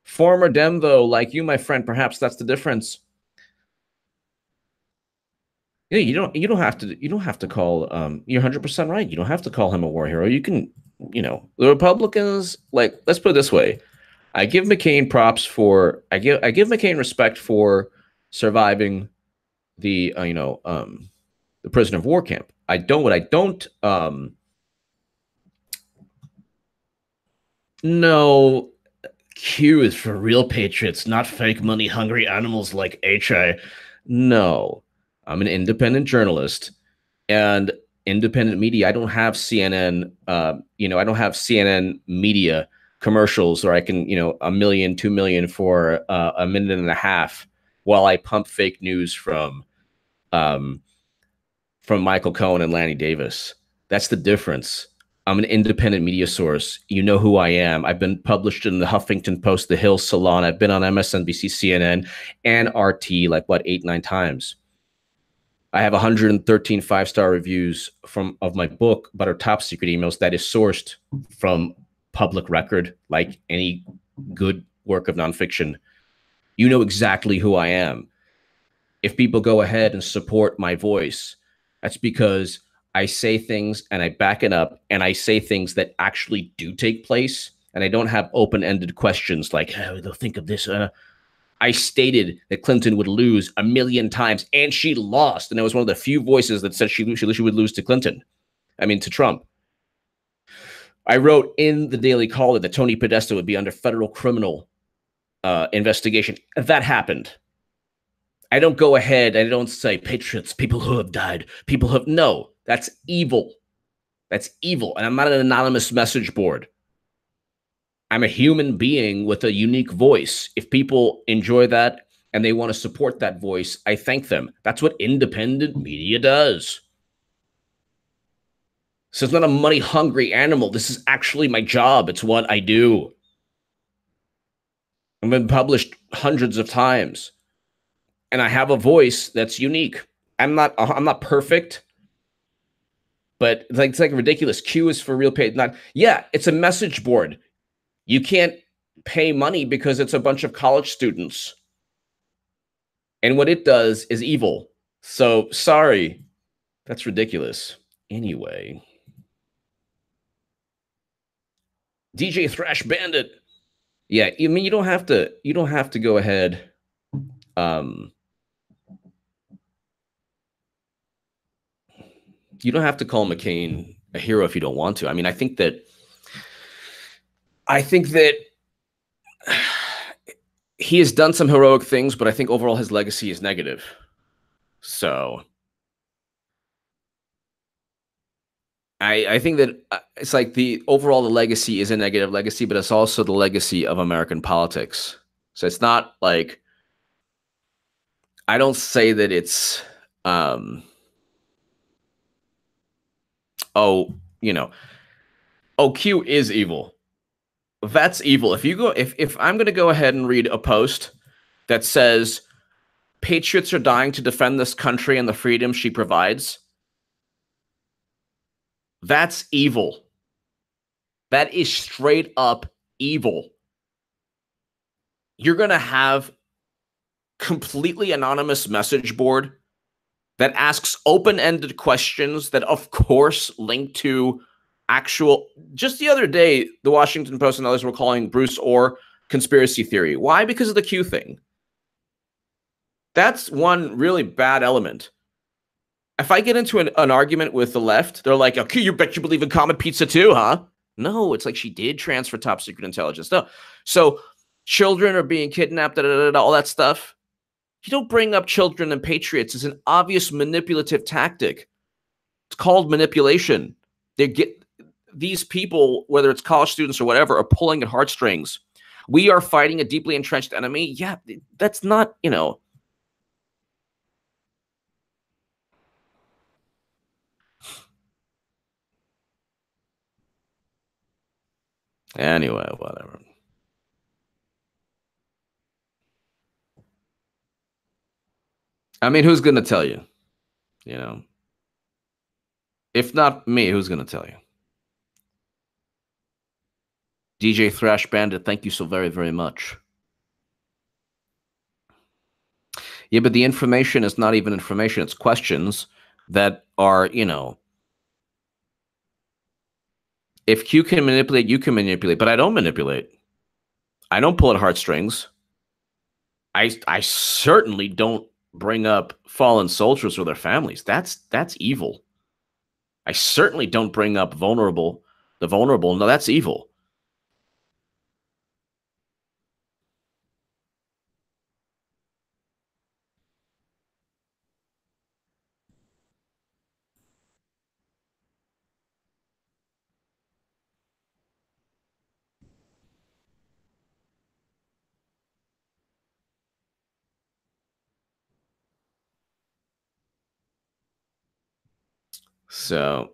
Former Dem, though, like you, my friend, perhaps that's the difference. Yeah, you don't have to call you're 100% right. You don't have to call him a war hero. You can, the Republicans, like, let's put it this way. I give McCain props for I give McCain respect for surviving the the prisoner of war camp. No, Q is for real patriots, not fake money hungry animals like HI. No. I'm an independent journalist and independent media. I don't have CNN, I don't have CNN media commercials where I can, $1 million, $2 million for a minute and a half while I pump fake news from Michael Cohen and Lanny Davis. That's the difference. I'm an independent media source. You know who I am. I've been published in the Huffington Post, the Hill Salon. I've been on MSNBC, CNN, and RT 8, 9 times. I have 113 5-star reviews of my book, but are top secret emails that is sourced from public record, like any good work of nonfiction. You know exactly who I am. If people go ahead and support my voice, that's because I say things and I back it up, and I say things that actually do take place, and I don't have open-ended questions like, oh, they'll think of this. I stated that Clinton would lose 1 million times, and she lost. And I was one of the few voices that said she would lose to to Trump. I wrote in the Daily Caller that Tony Podesta would be under federal criminal investigation. That happened. I don't go ahead. I don't say patriots, people who have died, no, that's evil. That's evil. And I'm not an anonymous message board. I'm a human being with a unique voice. If people enjoy that and they want to support that voice, I thank them. That's what independent media does. So it's not a money-hungry animal. This is actually my job. It's what I do. I've been published hundreds of times, and I have a voice that's unique. I'm not perfect, but it's like ridiculous. Q is for real paid. Not yeah. It's a message board. You can't pay money because it's a bunch of college students, and what it does is evil. So sorry, that's ridiculous. Anyway, DJ Thrash Bandit. Yeah, I mean you don't have to go ahead. You don't have to call McCain a hero if you don't want to. I mean, I think that he has done some heroic things, but I think overall his legacy is negative. So I think that it's like the legacy is a negative legacy, but it's also the legacy of American politics. So it's not like, I don't say that it's, Q is evil. That's evil. If I'm going to go ahead and read a post that says patriots are dying to defend this country and the freedom she provides, that's evil. That is straight up evil. You're going to have completely anonymous message board that asks open-ended questions that, of course, link to actual. Just the other day, the Washington Post and others were calling Bruce Ohr conspiracy theory. Why? Because of the Q thing. That's one really bad element. If I get into an argument with the left, they're like, okay, you bet you believe in comet pizza too, huh? No, it's like she did transfer top secret intelligence. No. So children are being kidnapped, all that stuff. You don't bring up children and patriots. It's an obvious manipulative tactic. It's called manipulation. These people, whether it's college students or whatever, are pulling at heartstrings. We are fighting a deeply entrenched enemy. Yeah, that's not, Anyway, whatever. I mean, who's going to tell you? If not me, who's going to tell you? DJ Thrash Bandit, thank you so very, very much. Yeah, but the information is not even information. It's questions that are, if Q can manipulate, you can manipulate, but I don't manipulate. I don't pull at heartstrings. I certainly don't bring up fallen soldiers or their families. That's evil. I certainly don't bring up the vulnerable. No, that's evil. So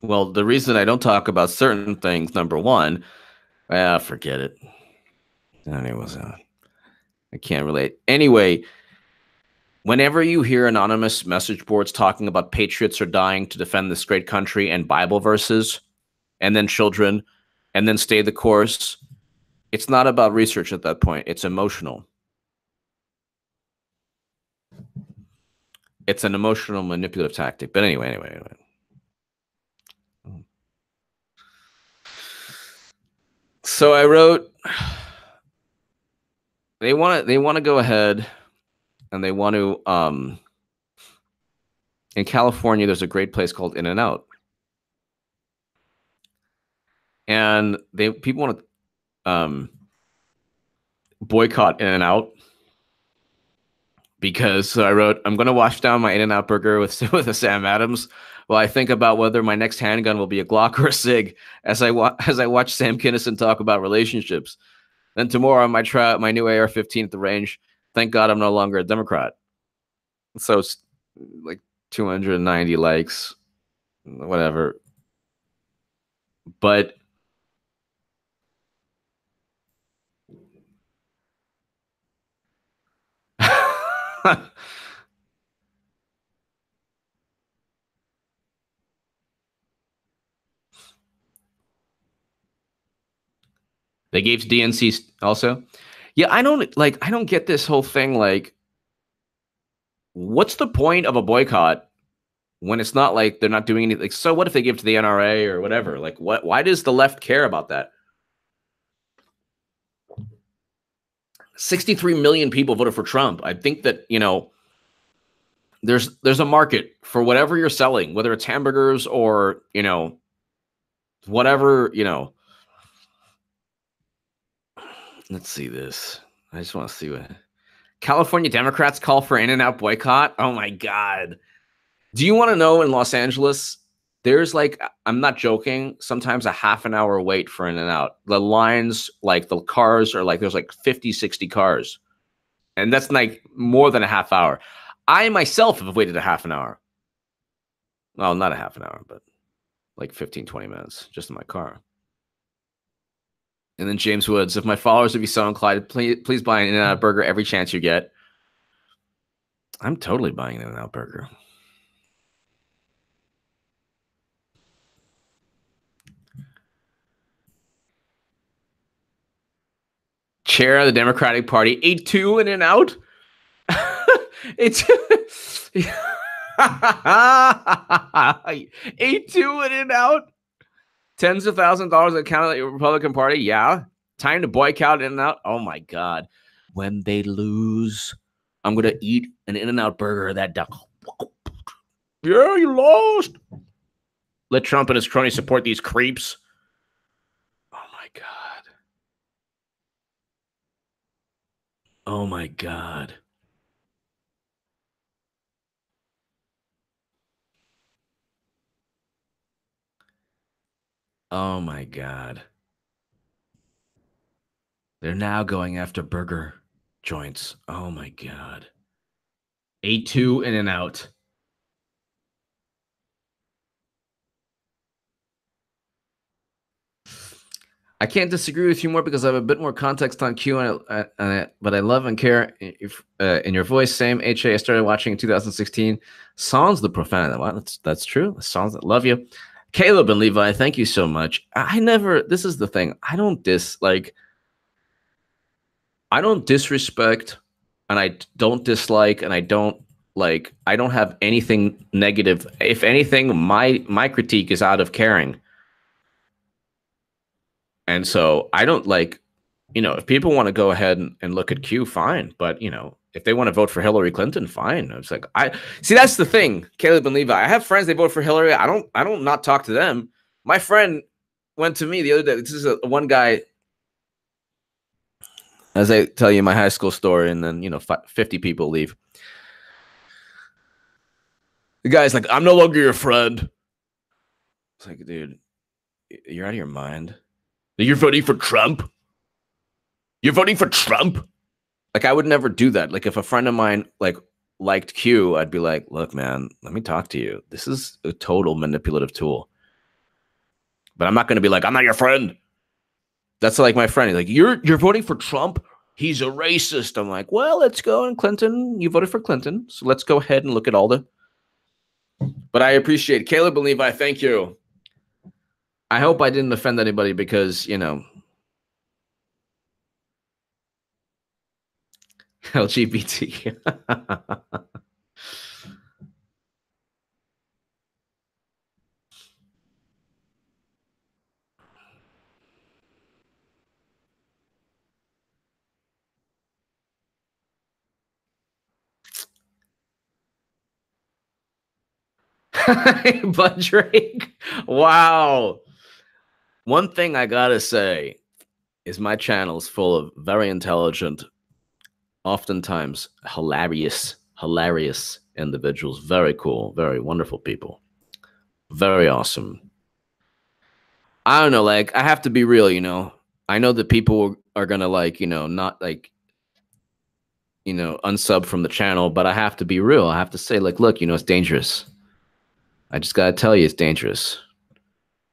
well, the reason I don't talk about certain things, number one, forget it. I can't relate. Anyway, whenever you hear anonymous message boards talking about patriots are dying to defend this great country and Bible verses, and then children, and then stay the course, it's not about research at that point. It's emotional. It's an emotional manipulative tactic. But anyway. So I wrote, they want to go ahead and they want to, in California, there's a great place called In-N-Out. and people want to boycott In-N-Out because so I wrote, I'm going to wash down my In-N-Out burger with a Sam Adams while I think about whether my next handgun will be a Glock or a Sig as I watch Sam Kinison talk about relationships. Then tomorrow I might try out my new AR-15 at the range. Thank God I'm no longer a Democrat. So it's like 290 likes, whatever. But they gave to DNC also. Yeah, I don't get this whole thing. Like, what's the point of a boycott when it's not like they're not doing anything? Like, so what if they give to the NRA or whatever? Like, why does the left care about that? 63 million people voted for Trump. I think that, there's a market for whatever you're selling, whether it's hamburgers or, whatever, Let's see this. I just want to see what California Democrats call for In-N-Out boycott. Oh my God. Do you want to know in Los Angeles, there's like, I'm not joking, sometimes a half an hour wait for In-N-Out. The lines, like the cars are like, there's like 50, 60 cars. And that's like more than a half hour. I myself have waited a half an hour. Well, not a half an hour, but like 15, 20 minutes just in my car. And then James Woods, if my followers would be so inclined, please buy an In-N-Out burger every chance you get. I'm totally buying an In-N-Out burger. Chair of the Democratic Party, 8-2 In-N-Out. It's 8-2 In-N-Out. Tens of thousands of dollars account of the Republican Party. Yeah. Time to boycott In-N-Out. Oh my God. When they lose, I'm going to eat an In-N-Out burger that duck. Yeah, you lost. Let Trump and his cronies support these creeps. Oh my God. Oh my God. Oh my God. They're now going after burger joints. Oh my God. 8-2 In-N-Out. I can't disagree with you more because I have a bit more context on Q, but I love and care in your voice. Same HA. I started watching in 2016. Sans the profanity. Well, that's true. Sans, love you. Caleb and Levi, thank you so much. This is the thing. I don't disrespect and I don't dislike and I don't have anything negative. If anything, my critique is out of caring. And so I don't if people want to go ahead and look at Q, fine. But, if they want to vote for Hillary Clinton, fine. It's like, that's the thing, Caleb and Levi. I have friends, they vote for Hillary. I don't not talk to them. My friend went to me the other day. This is one guy, as I tell you my high school story, and then, 50 people leave. The guy's like, I'm no longer your friend. It's like, dude, you're out of your mind. You're voting for Trump? You're voting for Trump? Like, I would never do that. Like, if a friend of mine liked Q, I'd be like, look, man, let me talk to you. This is a total manipulative tool. But I'm not going to be like, I'm not your friend. That's like my friend. He's like, you're voting for Trump? He's a racist. I'm like, well, let's go. And Clinton, you voted for Clinton. So let's go ahead and look at all the. But I appreciate Caleb and Levi. Thank you. I hope I didn't offend anybody because, LGBT. Bud Drake. Wow. One thing I gotta say is my channel is full of very intelligent, oftentimes hilarious individuals. Very cool, very wonderful people. Very awesome. I don't know, like, I have to be real, you know. I know that people are gonna, like, you know, not like, you know, unsub from the channel, but I have to be real. I have to say, like, look, you know, it's dangerous. I just gotta tell you, it's dangerous.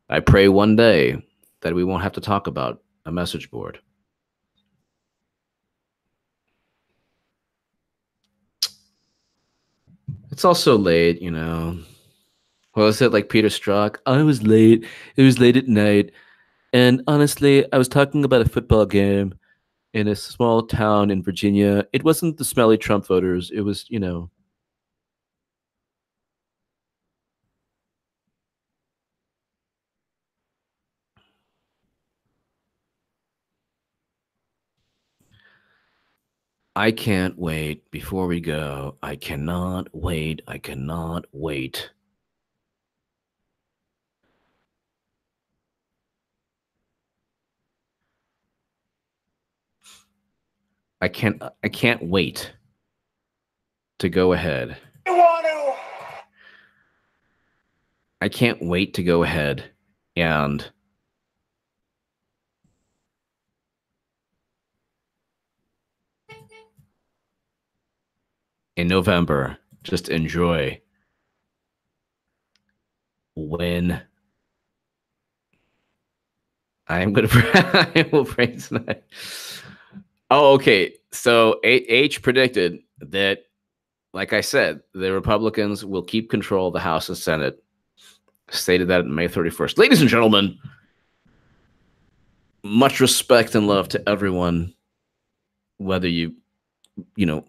I pray one day that we won't have to talk about a message board. It's also late, you know. What was it, like Peter Strzok? I was late. It was late at night. And honestly, I was talking about a football game in a small town in Virginia. It wasn't the smelly Trump voters. It was, you know. I can't wait. Before we go, I cannot wait. I cannot wait. I can't wait to go ahead. I can't wait to go ahead and in November, just enjoy when I am going to I will pray tonight. Oh, okay. So H predicted that, like I said, the Republicans will keep control of the House and Senate. Stated that on May 31st. Ladies and gentlemen, much respect and love to everyone, whether you know,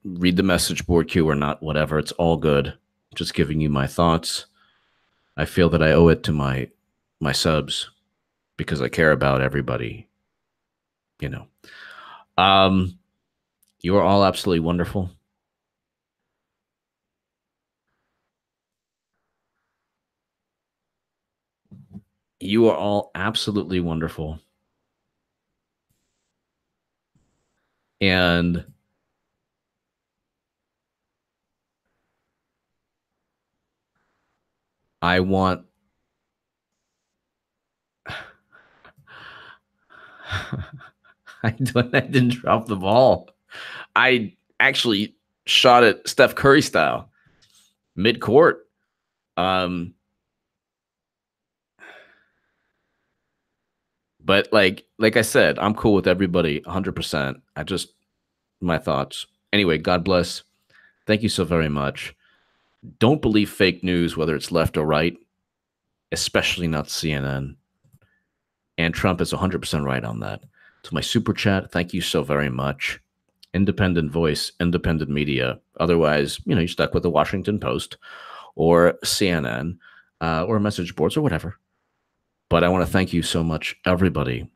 read the message board queue or not, whatever. It's all good. Just giving you my thoughts. I feel that I owe it to my subs because I care about everybody, you know. You are all absolutely wonderful. You are all absolutely wonderful. And I want I didn't drop the ball. I actually shot it Steph Curry style, mid-court. But like I said, I'm cool with everybody 100%. I just, my thoughts. Anyway, God bless. Thank you so very much. Don't believe fake news, whether it's left or right, especially not CNN. And Trump is 100% right on that. To my super chat, thank you so very much. Independent voice, independent media. Otherwise, you know, you're stuck with the Washington Post or CNN or message boards or whatever. But I want to thank you so much, everybody.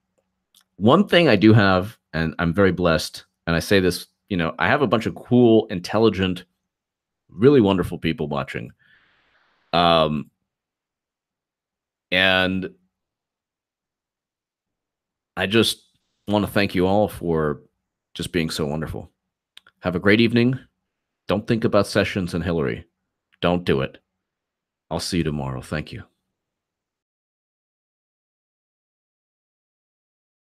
One thing I do have, and I'm very blessed, and I say this, you know, I have a bunch of cool, intelligent, really wonderful people watching. And I just want to thank you all for just being so wonderful. Have a great evening. Don't think about Sessions and Hillary. Don't do it. I'll see you tomorrow. Thank you.